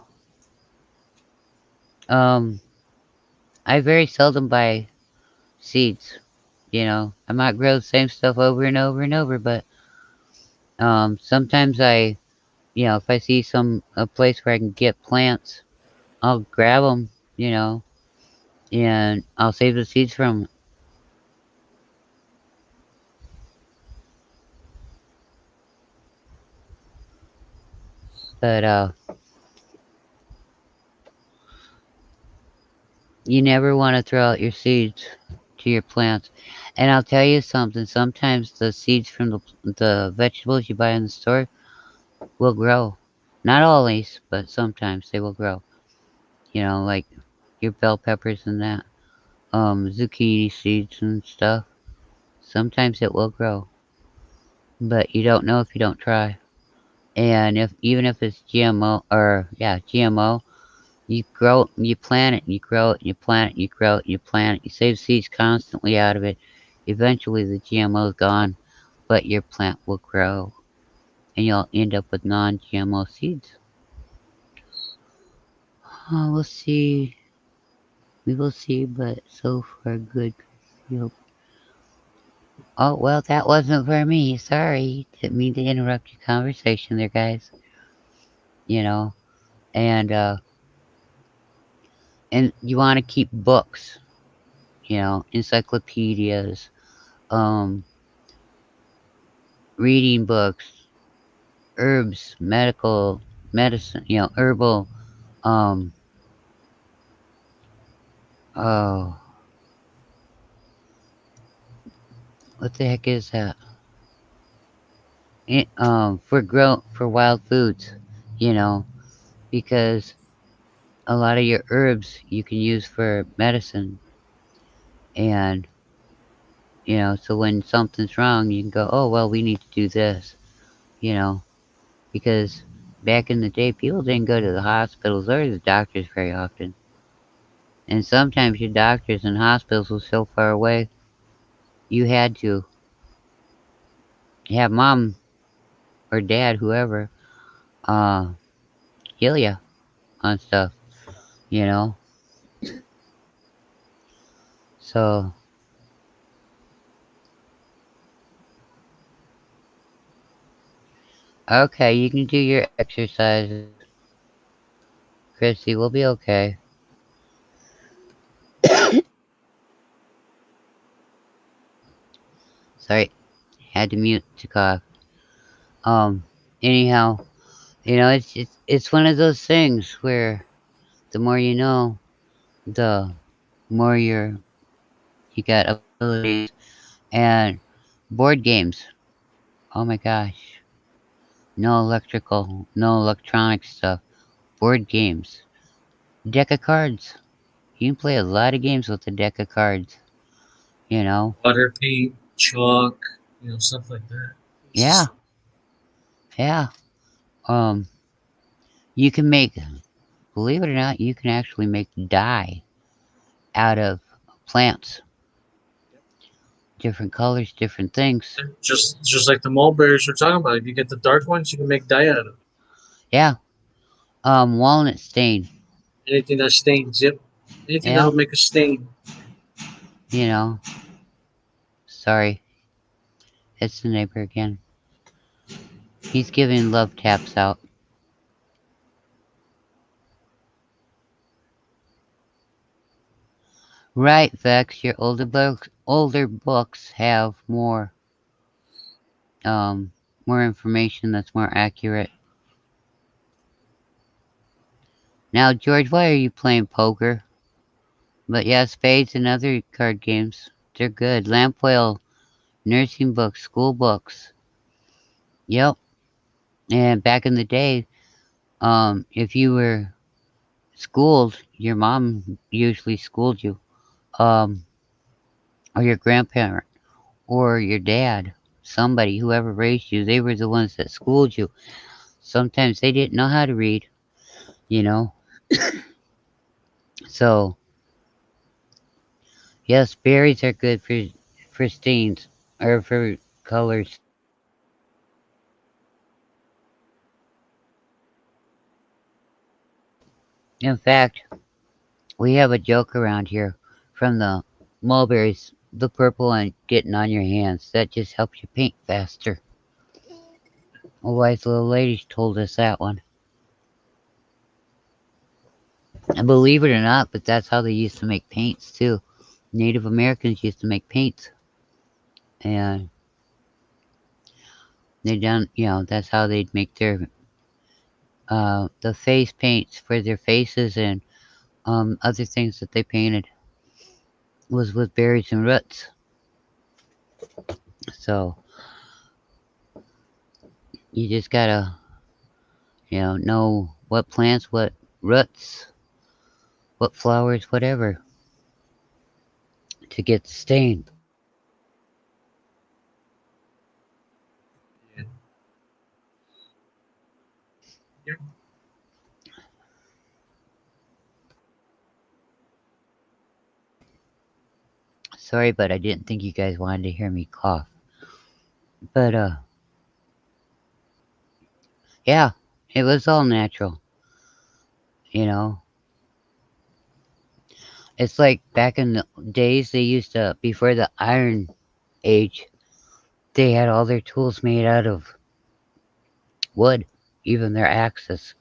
Um, I very seldom buy seeds. I might grow the same stuff over and over and over, but sometimes if I see a place where I can get plants, I'll grab them. And I'll save the seeds from 'em. But you never want to throw out your seeds to your plants. And I'll tell you something. Sometimes the seeds from the vegetables you buy in the store will grow. Not always, but sometimes they will grow. Like your bell peppers and that. Zucchini seeds and stuff. Sometimes it will grow, but you don't know if you don't try. And if even if it's GMO or yeah, GMO, you plant it, and you grow it, and you plant it, and you grow it, and you plant it. You save seeds constantly out of it. Eventually, the GMO is gone, but your plant will grow, and you'll end up with non-GMO seeds. Oh, we'll see. We will see, but so far good. Yep. Oh, well, that wasn't for me. Sorry. Didn't mean to interrupt your conversation there, guys. You know, and, uh, and you want to keep books, encyclopedias, um, reading books, herbs, medicine, herbal, um, oh, what the heck is that? For wild foods, you know, because a lot of your herbs you can use for medicine, and so when something's wrong, you can go, oh well, we need to do this, you know, because back in the day, people didn't go to the hospitals or the doctors very often, and sometimes your doctors and hospitals were so far away, you had to have mom or dad, whoever, uh, heal you on stuff, you know. So okay, you can do your exercises, Christy. We'll be okay. Sorry, had to mute to cough. Anyhow, it's one of those things where the more you know, the more you got abilities and board games. Oh my gosh, no electronic stuff. Board games, deck of cards. You can play a lot of games with a deck of cards. You know, Water paint, chalk, stuff like that. It's yeah, just yeah. Um, you can make, believe it or not, you can actually make dye out of plants, different colors, different things. just like the mulberries we're talking about. If you get the dark ones, you can make dye out of it. Yeah. Walnut stain. Anything that stains, yep. Anything Yeah. that'll make a stain. You know, sorry, it's the neighbor again. He's giving love taps out. Right, Vex. Your older books have um, more information that's more accurate. Now, George, why are you playing poker? But yeah, spades and other card games. They're good. Lamp oil, nursing books, school books. Yep. And back in the day, if you were schooled, your mom usually schooled you. Um, or your grandparent, or your dad. Somebody, whoever raised you, they were the ones that schooled you. sometimes they didn't know how to read, you know. So yes, berries are good for stains or for colors. In fact, we have a joke around here from the mulberries, the purple one getting on your hands. That just helps you paint faster. A wise little lady told us that one. And believe it or not, but that's how they used to make paints too. Native Americans used to make paints, and they done, that's how they'd make their the face paints for their faces and other things that they painted was with berries and roots. So you just gotta, know what plants, what roots, what flowers, whatever, to get the stain. Yeah. Yeah. Sorry, but I didn't think you guys wanted to hear me cough. But yeah, it was all natural. You know, it's like back in the days they used to before the Iron Age. They had all their tools made out of wood, even their axes.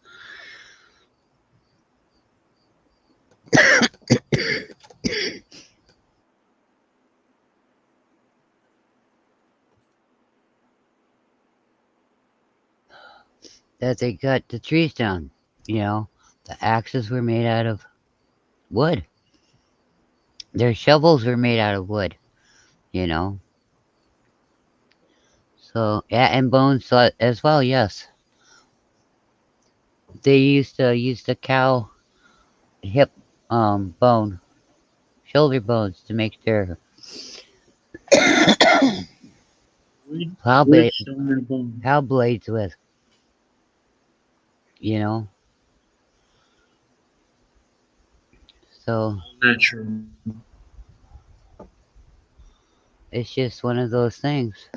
That they cut the trees down. You know, the axes were made out of wood. Their shovels were made out of wood. You know, so yeah, and bones as well. Yes, they used to use the cow hip bone, shoulder bones to make their Wood, plow, wood, ba- shoulder bone. plow blades with. You know, so All natural. it's just one of those things.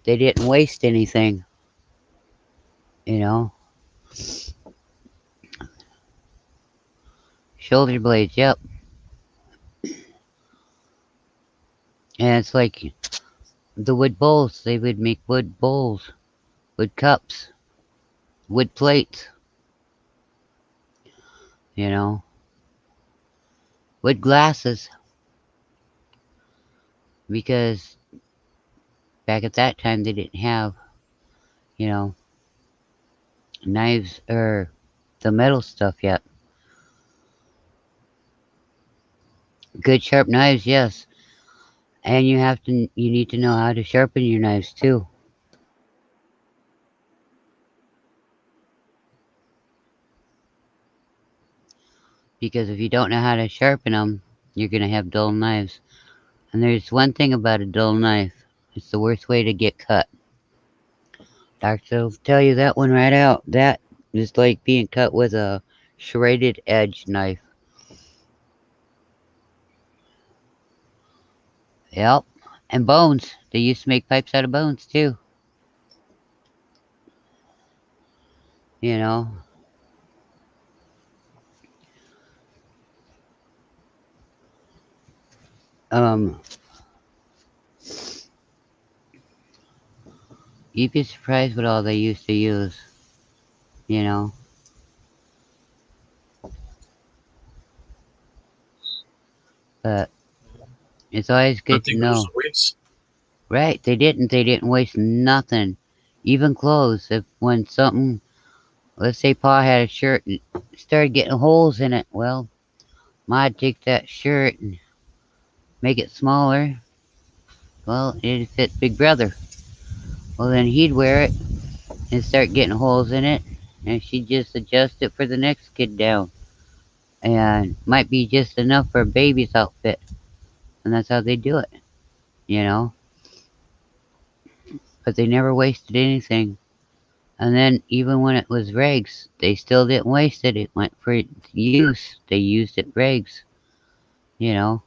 They didn't waste anything. You know, shoulder blades. Yep, and it's like the wood bowls. They would make wood bowls, wood cups, wood plates. You know, wood glasses because back at that time they didn't have you know knives or the metal stuff yet. Good sharp knives, yes. And you need to know how to sharpen your knives too. Because if you don't know how to sharpen them, you're gonna have dull knives. And there's one thing about a dull knife. It's the worst way to get cut. Doctor will tell you that one right out. That is like being cut with a serrated edge knife. Yep. And bones. They used to make pipes out of bones too. You know. Um you'd be surprised what all they used to use, you know. But it's always good to Nothing goes know. to waste. Right, they didn't waste nothing. Even clothes. If when something, let's say Pa had a shirt and started getting holes in it, well, Ma'd take that shirt and make it smaller. Well, it'd fit Big Brother. Well, then he'd wear it and start getting holes in it, and she'd just adjust it for the next kid down. And might be just enough for a baby's outfit. And that's how they do it, you know? But they never wasted anything. And then even when it was regs, they still didn't waste it. It went for use. They used it regs, you know.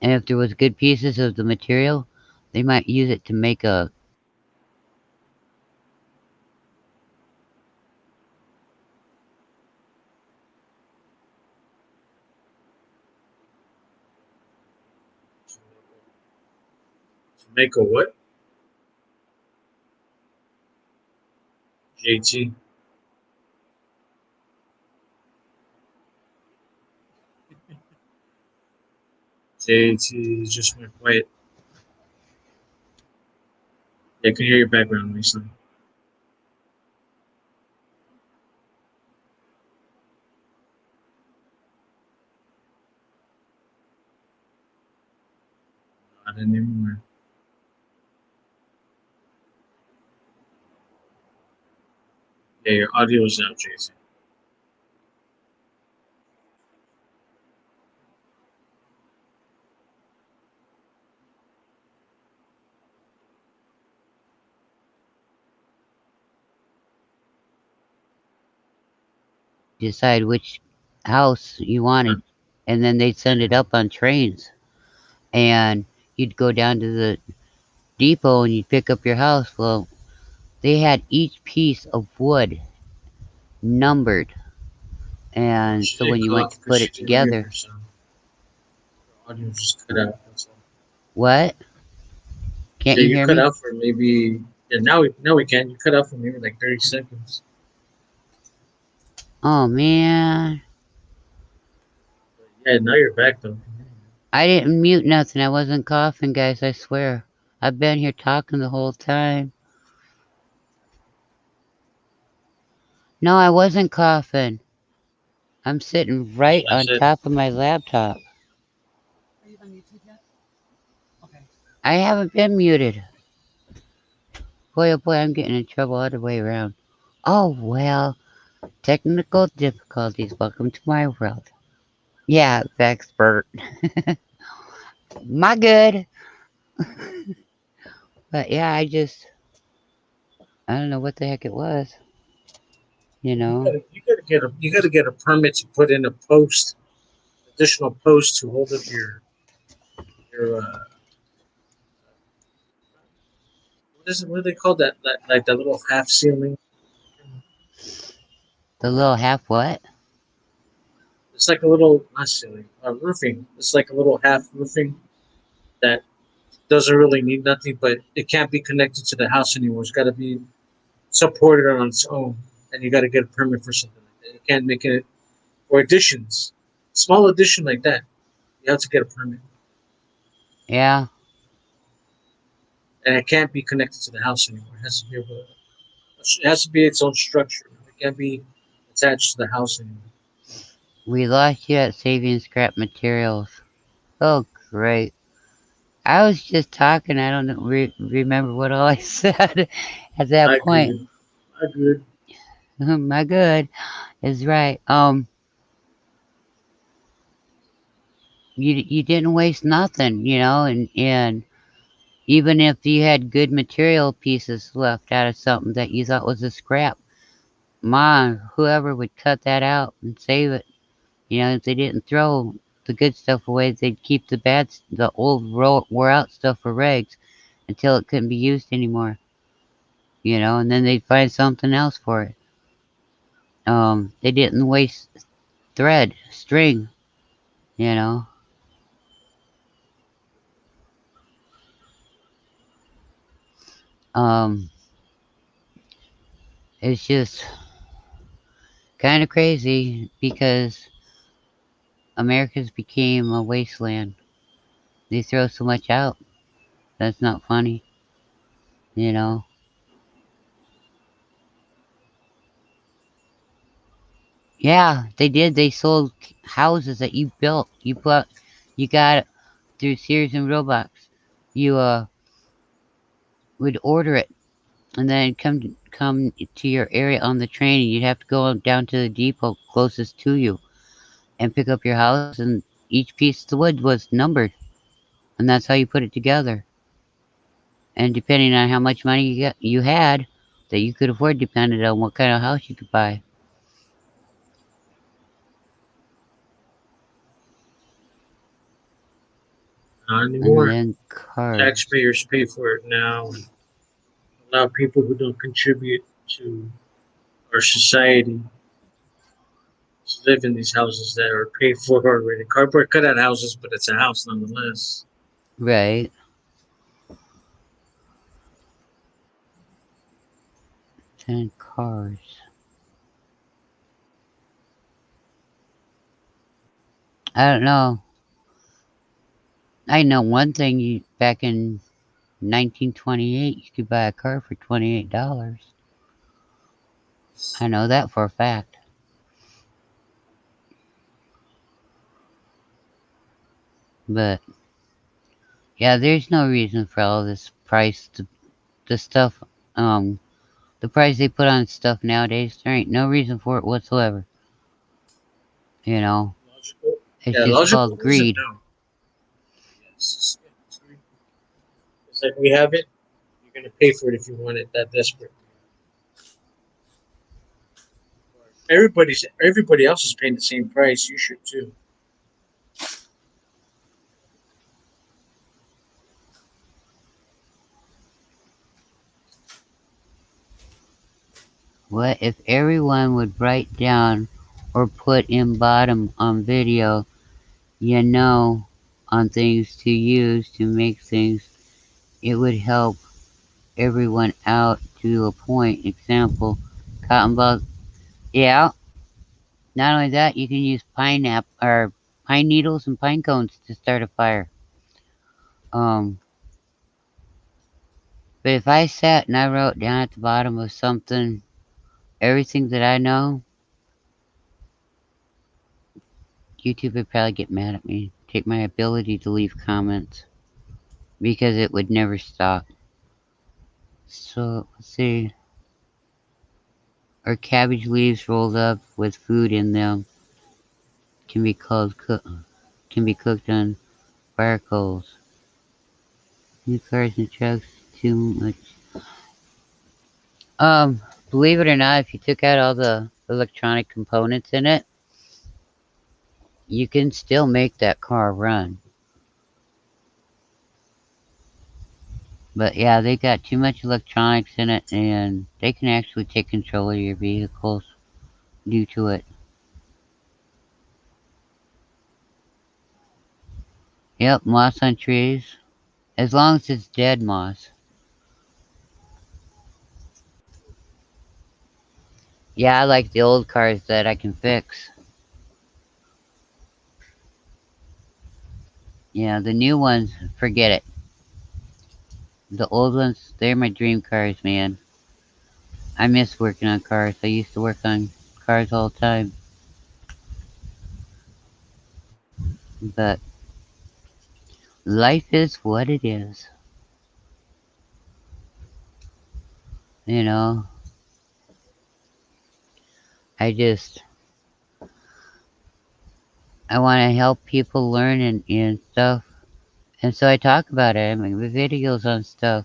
And if there was good pieces of the material, they might use it to make a To make a what? JT. JT just went quiet. Yeah, I can hear your background, Lisa. Not anymore. Yeah, your audio is out, JT. decide which house you wanted, and then they'd send it up on trains, and you'd go down to the depot and you'd pick up your house. Well, they had each piece of wood numbered, and She so did when you cut went off to because put she it didn't hear together, her sound. Her audio just cut out. That's all. what? Can't Yeah, you you hear cut me? out for maybe. Yeah, now we can. You cut out for maybe like 30 seconds. Oh man, But yeah, now you're back though. I didn't mute nothing. I wasn't coughing, guys. I swear. I've been here talking the whole time. No, I wasn't coughing. I'm sitting That's right what I on said. top of my laptop. Are you on YouTube yet? Okay. I haven't been muted. Boy, oh boy, I'm getting in trouble all the way around. Oh well, technical difficulties. Welcome to my world. Yeah, expert. My good. But yeah, I don't know what the heck it was. You You know, gotta, you gotta get a permit to put in a post, additional post to hold up your what is it? What do they call that? That like that little half ceiling. the little half what? It's like a little not ceiling, roofing. It's like a little half roofing that doesn't really need nothing, but it can't be connected to the house anymore. It's got to be supported on its own, and you got to get a permit for something like that. You can't make it for additions, small addition like that. You have to get a permit, Yeah, and it can't be connected to the house anymore. It has to be its own structure. It can't be attached to the house anymore. we lost you at saving scrap materials. Oh, great. I was just talking. I don't remember what all I said at that I point. good. I good. My good is right. You didn't waste nothing, and even if you had good material pieces left out of something that you thought was a scrap, whoever would cut that out and save it. If they didn't throw the good stuff away, they'd keep the old wore out stuff for regs until it couldn't be used anymore. And then they'd find something else for it. They didn't waste string. You know. Um, it's just kind of crazy because America's became a wasteland. They throw so much out. That's not funny. You know. Yeah, they did. They sold houses that you built. You got it through Sears and Roebuck. You would order it, and then come to your area on the train, and you'd have to go down to the depot closest to you and pick up your house, and each piece of the wood was numbered, and that's how you put it together. And depending on how much money you had, that you could afford depending on what kind of house you could buy. Not And anymore. then cars. Taxpayers pay for it now, and allow people who don't contribute to our society to live in these houses that are paid for already. Cardboard cutout houses, but it's a house nonetheless. Right. Then cars. I don't know. I know one thing you back in 1928 you could buy a car for $28. I know that for a fact. But yeah, there's no reason for all this price the stuff um the price they put on stuff nowadays, there ain't no reason for it whatsoever. You know. Logical? It's Yeah, just logical called reason, greed. no. Yes, it's like we have it, you're gonna pay for it if you want it that desperate. Everybody else is paying the same price. You should too. What if everyone would write down or put in bottom on video, you know, on things to use to make things, it would help everyone out to a point. Example, cotton balls. Yeah, not only that, you can use pineapple or pine needles and pine cones to start a fire. Um, but if I sat and I wrote down at the bottom of something everything that I know, YouTube would probably get mad at me, take my ability to leave comments because it would never stop. So let's see, or cabbage leaves rolled up with food in them can be can be cooked on fire coals. New cars and trucks too much. Um, Believe it or not, if you took out all the electronic components in it, you can still make that car run. But yeah, they got too much electronics in it and they can actually take control of your vehicles due to it. Yep, moss on trees. As long as it's dead moss. Yeah, I like the old cars that I can fix. Yeah, the new ones, forget it. The old ones, they're my dream cars, man. I miss working on cars. I used to work on cars all the time. But life is what it is. You know, I just, I want to help people learn and stuff. And so I talk about it. I make videos on stuff.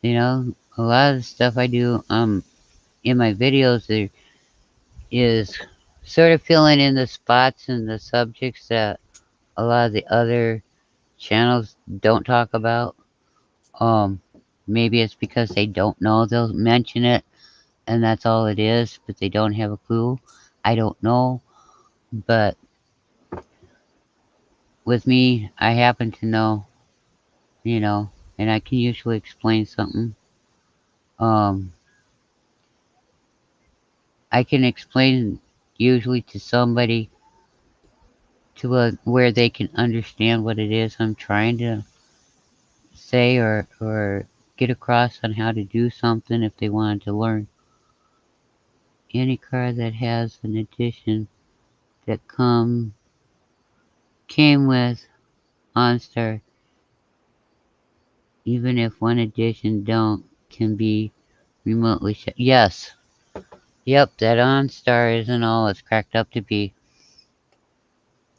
You know, a lot of the stuff I do in my videos is sort of filling in the spots and the subjects that a lot of the other channels don't talk about. Um, Maybe it's because they don't know they'll mention it and that's all it is, but they don't have a clue. I don't know, but with me, I happen to know, you know, and I can usually explain something. Um, I can explain usually to somebody to where they can understand what it is I'm trying to say or get across on how to do something if they wanted to learn. Any car that has an addition that came with OnStar, even if one addition don't, can be remotely shut. Yes. Yep, that OnStar isn't all it's cracked up to be.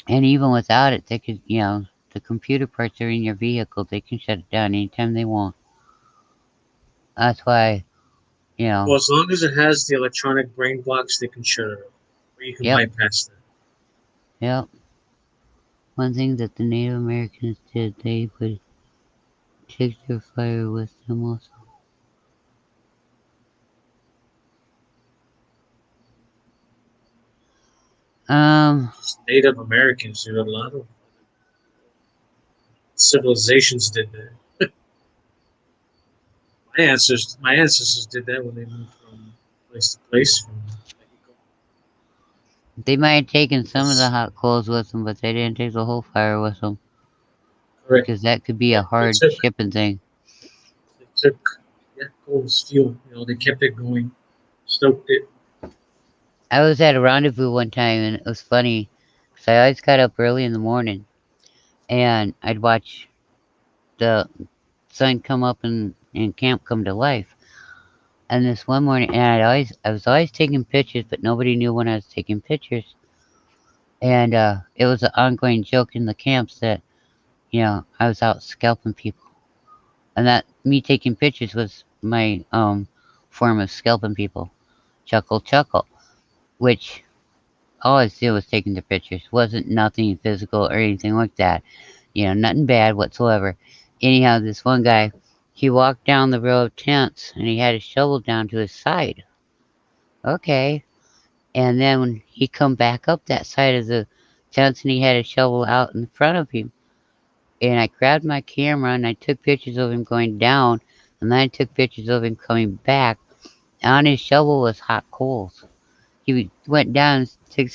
And even without it, they could, the computer parts are in your vehicle. They can shut it down anytime they want. That's why You Well, know. as long as it has the electronic brain blocks, they can shut it off, or you can Yep. bypass that. Yep. One thing that the Native Americans did, they would take their fire with them also. Um, Just Native Americans, dude. A lot of civilizations did that. My ancestors did that when they moved from place to place from Mexico. they might have taken some of the It's hot coals with them, but they didn't take the whole fire with them correct. because that could be a Yeah, they hard took shipping thing. they took yeah, coal as fuel. They kept it going, stoked it. I was at a rendezvous one time and it was funny because I always got up early in the morning and I'd watch the sun come up and camp come to life. And this one morning, and I was always taking pictures, but nobody knew when I was taking pictures. And it was an ongoing joke in the camps that I was out scalping people, and that me taking pictures was my form of scalping people. Chuckle, chuckle. Which all I did was taking the pictures. Wasn't nothing physical or anything like that. Nothing bad whatsoever. Anyhow, this one guy, he walked down the row of tents and he had his shovel down to his side. Okay. And then when he come back up that side of the tents and he had a shovel out in front of him. And I grabbed my camera and I took pictures of him going down and then I took pictures of him coming back. On his shovel was hot coals. He went down and took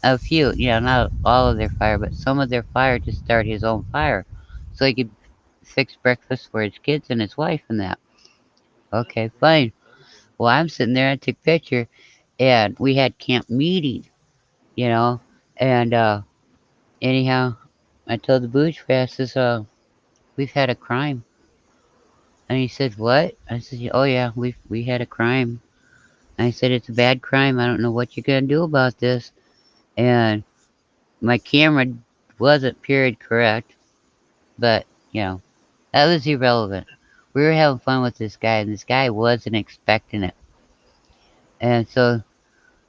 a few, not all of their fire, but some of their fire to start his own fire. So he could fix breakfast for his kids and his wife and that. Okay, Exactly. fine. Yeah, that'll do Well, I'm sitting there, I took picture and we had camp meeting, you know, and anyhow, I told the booze I says, we've had a crime. And he said, what? I said, oh yeah, we had a crime. And I said, it's a bad crime. I don't know what you're gonna do about this. And my camera wasn't period correct, but that was irrelevant. We were having fun with this guy, and this guy wasn't expecting it. And so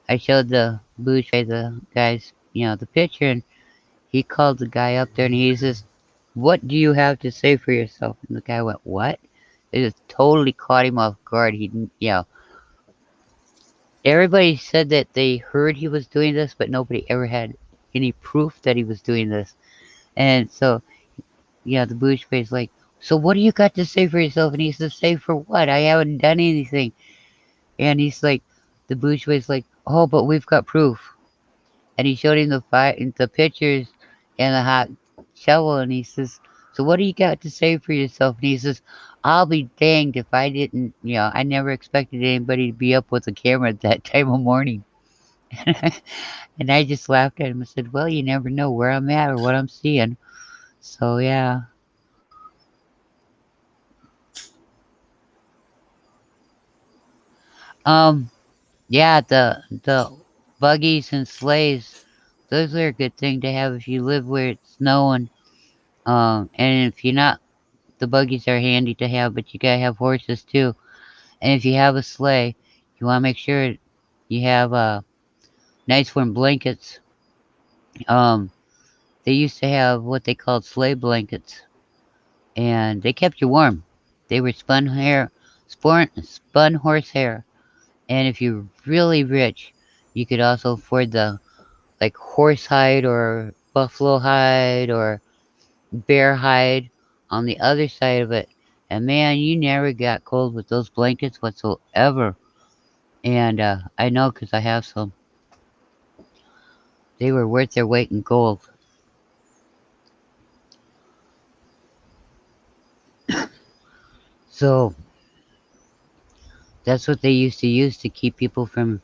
I showed the Boucher, the guy's, the picture, and he called the guy up there and he says, what do you have to say for yourself? And the guy went, what? It just totally caught him off guard. Everybody said that they heard he was doing this, but nobody ever had any proof that he was doing this. And so, the Boucher's like, so what do you got to say for yourself? And he says, say for what? I haven't done anything. And he's like, the Boucher's like, oh, but we've got proof. And he showed him the pictures and the hot shovel, and he says, "So what do you got to say for yourself?" And he says, "I'll be danged if I didn't. I never expected anybody to be up with a camera at that time of morning." And I just laughed at him and said, "Well, you never know where I'm at or what I'm seeing." So yeah, um, yeah, the buggies and sleighs, those are a good thing to have if you live where it's snowing. And if you're not the buggies are handy to have, but you gotta have horses too. And if you have a sleigh, you wanna make sure you have nice warm blankets. Um, they used to have what they called sleigh blankets, and they kept you warm. They were spun horse hair. And if you're really rich, you could also afford the like horse hide or buffalo hide or bear hide on the other side of it. And man, you never got cold with those blankets whatsoever. And I know because I have some. They were worth their weight in gold. So that's what they used to use to keep people from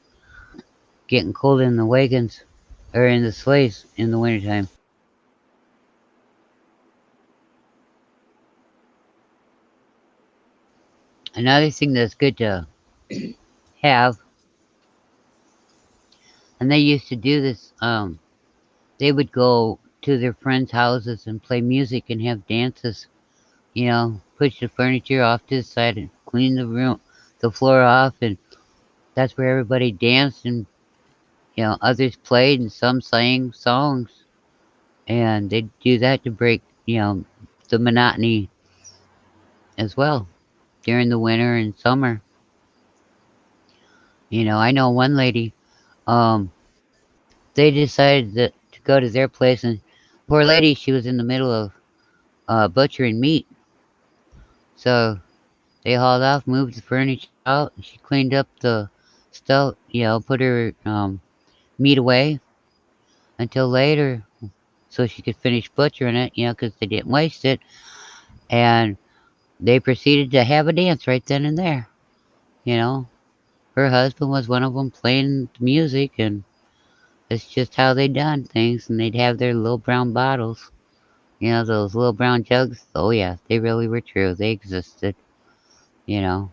getting cold in the wagons or in the sleighs in the wintertime. Another thing that's good to have, and they used to do this, they would go to their friends' houses and play music and have dances. Push the furniture off to the side and clean the room, the floor off, and that's where everybody danced, and others played, and some sang songs, and they do that to break the monotony as well during the winter and summer. I know one lady, um, they decided to go to their place, and poor lady, she was in the middle of butchering meat, so they hauled off, moved the furniture out, and she cleaned up the stuff, put her meat away until later so she could finish butchering it, because they didn't waste it. And they proceeded to have a dance right then and there. You know, her husband was one of them playing the music, and it's just how they done things. And they'd have their little brown bottles, those little brown jugs. Oh, yeah, they really were true. They existed, you know.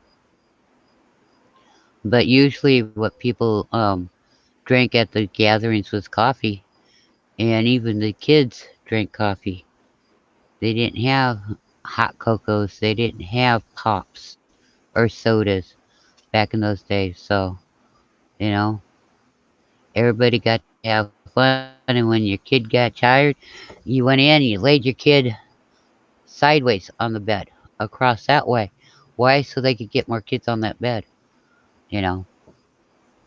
But usually, what people drank at the gatherings was coffee, and even the kids drank coffee. They didn't have hot cocos, they didn't have pops or sodas back in those days. So, you know, everybody got to have fun. And when your kid got tired, you went in, you laid your kid sideways on the bed across that way. Why? So they could get more kids on that bed, you know.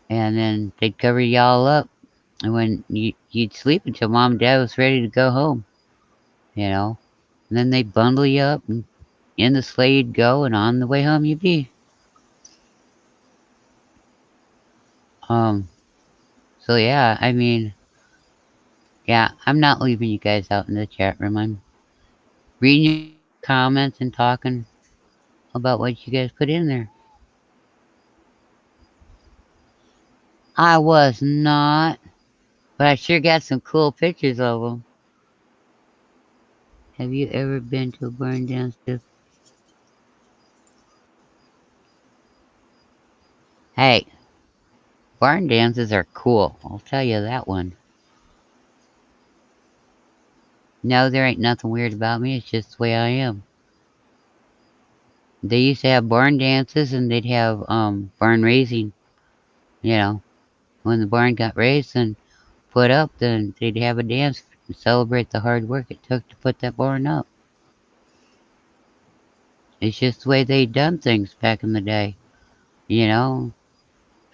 And then they'd cover y'all up. And when you'd sleep until mom and dad was ready to go home, you know. And then they'd bundle you up, and in the sleigh you'd go, and on the way home you'd be. Um, so yeah, I mean, yeah, I'm not leaving you guys out in the chat room. I'm reading your comments and talking about what you guys put in there. I was not, but I sure got some cool pictures of them. Have you ever been to a barn dance? Hey, barn dances are cool. I'll tell you that one. No, there ain't nothing weird about me. It's just the way I am. They used to have barn dances, and they'd have barn raising. You know, when the barn got raised and put up, then they'd have a dance to celebrate the hard work it took to put that barn up. It's just the way they done things back in the day. You know,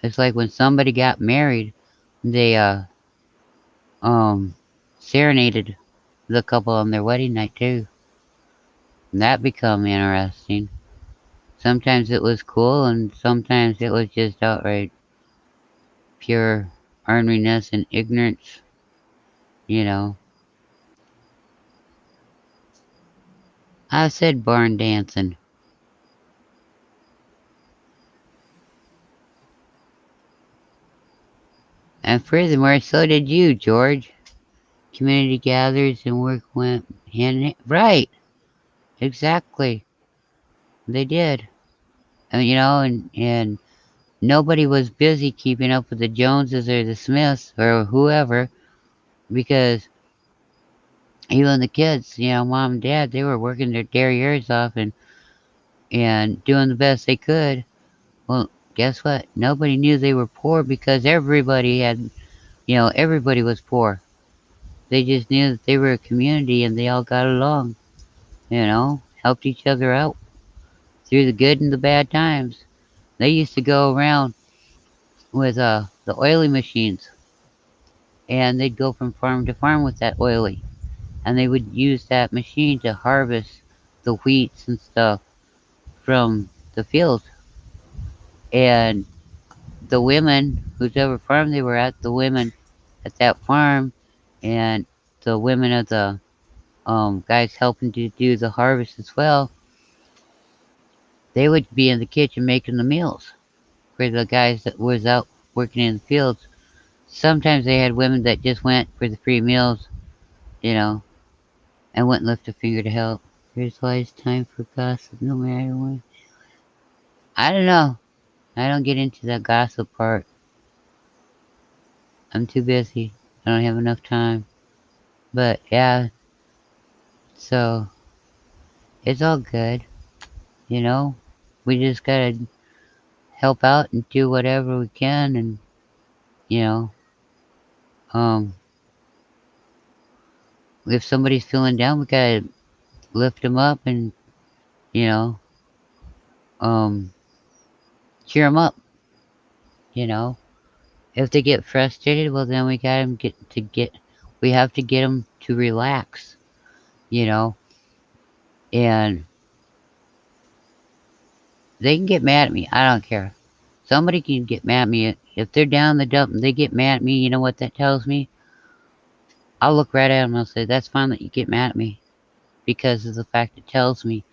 it's like when somebody got married, they um serenaded the couple on their wedding night too. And that become interesting. Sometimes it was cool, and sometimes it was just outright pure orneriness and ignorance. You know, I said barn dancing. And furthermore, so did you, George. Community gathers and work went hand in hand. Right, exactly. They did. And nobody was busy keeping up with the Joneses or the Smiths or whoever, because even the kids, mom and dad, they were working their derrieres off, and doing the best they could. Well, guess what? Nobody knew they were poor because everybody was poor. They just knew that they were a community and they all got along, helped each other out through the good and the bad times. They used to go around with the oily machines, and they'd go from farm to farm with that oily, and they would use that machine to harvest the wheats and stuff from the fields. And the women, whoever farm they were at, the women at that farm, and the women of the guys helping to do the harvest as well, they would be in the kitchen making the meals for the guys that was out working in the fields. Sometimes they had women that just went for the free meals, you know, and wouldn't lift a finger to help. There's always time for gossip, no matter what. I don't know. I don't get into that gossip part. I'm too busy. I don't have enough time. But yeah, so it's all good, you know. We just gotta help out and do whatever we can, and you know, um, if somebody's feeling down, we gotta lift them up and you know, um, cheer them up. You know, if they get frustrated, well, then we got them we have to get them to relax. You know, and they can get mad at me. I don't care. Somebody can get mad at me if they're down in the dump and they get mad at me. You know what that tells me? I'll look right at them and I'll say, "That's fine that you get mad at me because of the fact it tells me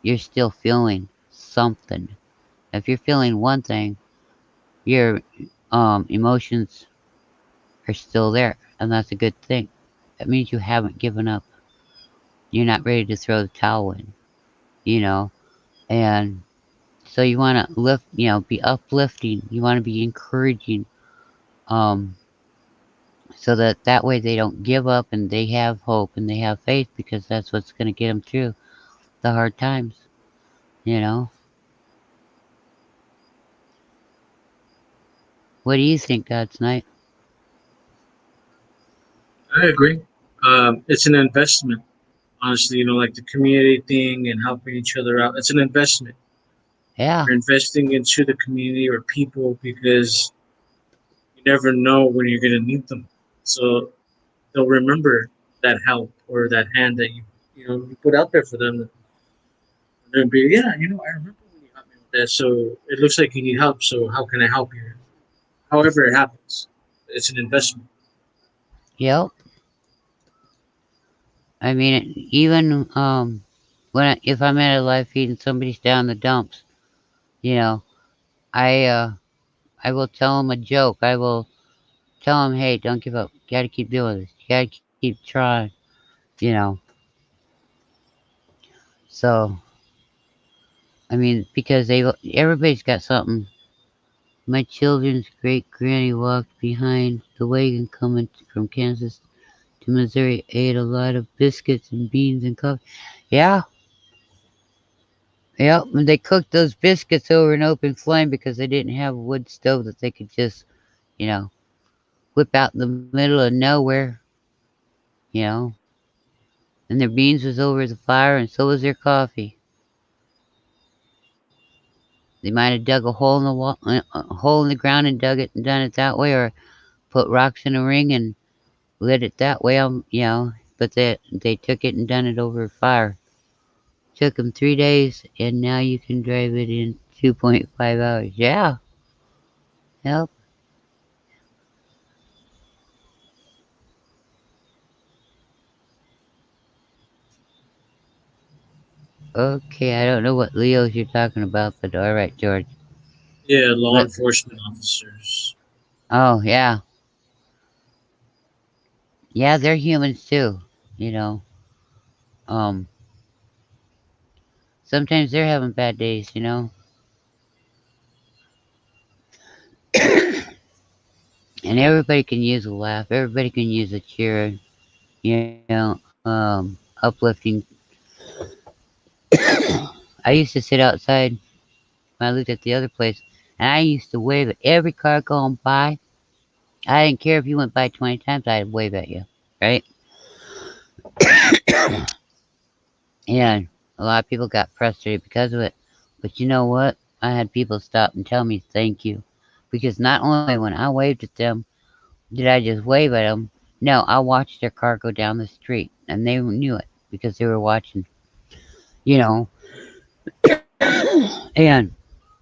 you're still feeling something. If you're feeling one thing, your emotions are still there, and that's a good thing. That means you haven't given up. You're not ready to throw the towel in, you know. And so you want to lift, be uplifting. You want to be encouraging, um, so that that way they don't give up and they have hope and they have faith because that's what's going to get them through the hard times, you know. What do you think, God's night? I agree. It's an investment, honestly. Like the community thing and helping each other out. It's an investment. Yeah, You're investing into the community or people because you never know when you're gonna need them. So they'll remember that help or that hand that you put out there for them. They'll be, yeah, I remember when you helped me with that. So it looks like you need help. So how can I help you? However it happens, it's an investment. yep. I mean, even if I'm at a live feed and somebody's down the dumps, you know, I uh, I will tell them a joke. I will tell them, hey, don't give up. You gotta keep doing this. You gotta keep trying. You know. So I mean, because everybody's got something. My children's great granny walked behind the wagon coming from Kansas to Missouri, ate a lot of biscuits and beans and coffee. Yeah, yeah. And they cooked those biscuits over an open flame because they didn't have a wood stove that they could just, you know, whip out in the middle of nowhere, you know. And their beans was over the fire, and so was their coffee. They might have dug a hole in the wall, a hole in the ground, and dug it and done it that way, or put rocks in a ring and lit it that way. But they took it and done it over a fire. Took them 3 days, and now you can drive it in 2.5 hours. Yeah, yep. Okay, I don't know what Leos you're talking about, but all right, George. Yeah, law But enforcement officers. oh yeah, yeah, they're humans too. You know, um, sometimes they're having bad days. And everybody can use a laugh. Everybody can use a cheer. Uplifting. I used to sit outside when I lived at the other place, and I used to wave at every car going by. I didn't care if you went by 20 times, I'd wave at you, right? And a lot of people got frustrated because of it. But you know what? I had people stop and tell me thank you. Because not only when I waved at them did I just wave at them, no, I watched their car go down the street. And they knew it because they were watching, you know. And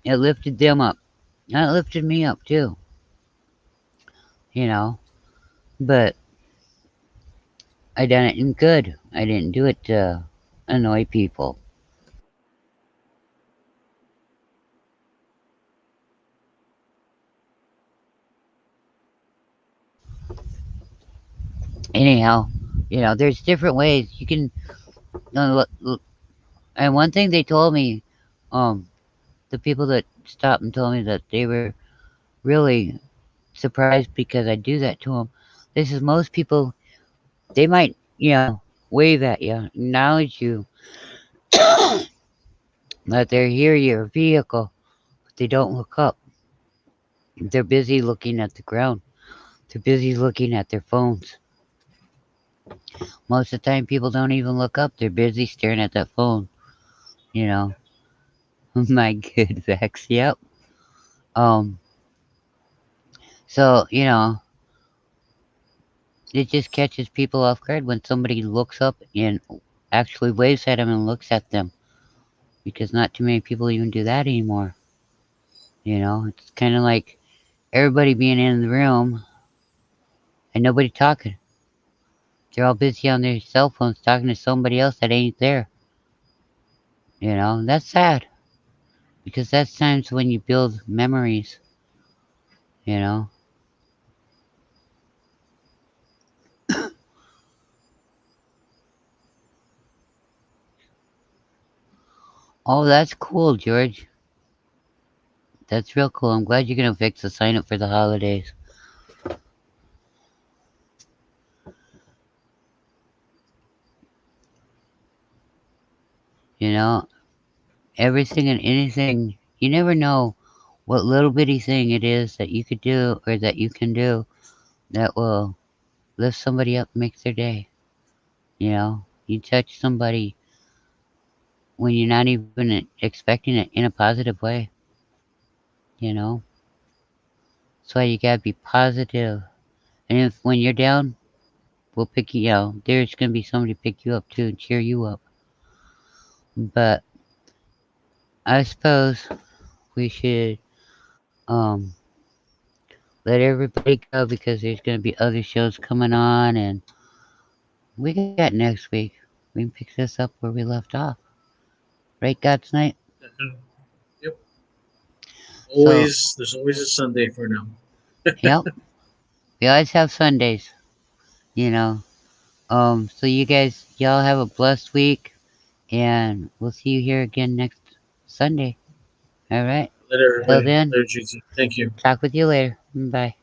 it lifted them up. And it lifted me up too, you know. But I done it in good. I didn't do it to annoy people. Anyhow, there's different ways you can. And one thing they told me, um, the people that stopped and told me that they were really surprised because I do that to them. This is most people. They might, wave at you, acknowledge you, that they're here, your vehicle. They don't look up. They're busy looking at the ground. They're busy looking at their phones. Most of the time, people don't even look up. They're busy staring at that phone. You know, my good Vex. Yep. Um. So it just catches people off guard when somebody looks up and actually waves at them and looks at them because not too many people even do that anymore. It's kind of like everybody being in the room and nobody talking. They're all busy on their cell phones talking to somebody else that ain't there. That's sad because that's times when you build memories. You know. Oh, that's cool, George. That's real cool. I'm glad you're gonna fix the sign up for the holidays. You know, everything and anything. You never know what little bitty thing it is that you could do or that you can do that will lift somebody up, make their day. You touch somebody when you're not even expecting it in a positive way. You know, that's why you gotta be positive. And if when you're down, we'll pick you. There's gonna be somebody to pick you up too and cheer you up. But I suppose we should um let everybody go because there's gonna be other shows coming on, and we got next week. We can pick this up where we left off. Right, God's night. Definitely. Yep. So, Always, there's always a Sunday for now. yep, we always have Sundays. You know. So you guys, y'all have a blessed week, and we'll see you here again next Sunday. All right. Later, Till everybody. then, Later, GT. Thank you. talk with you later. Bye.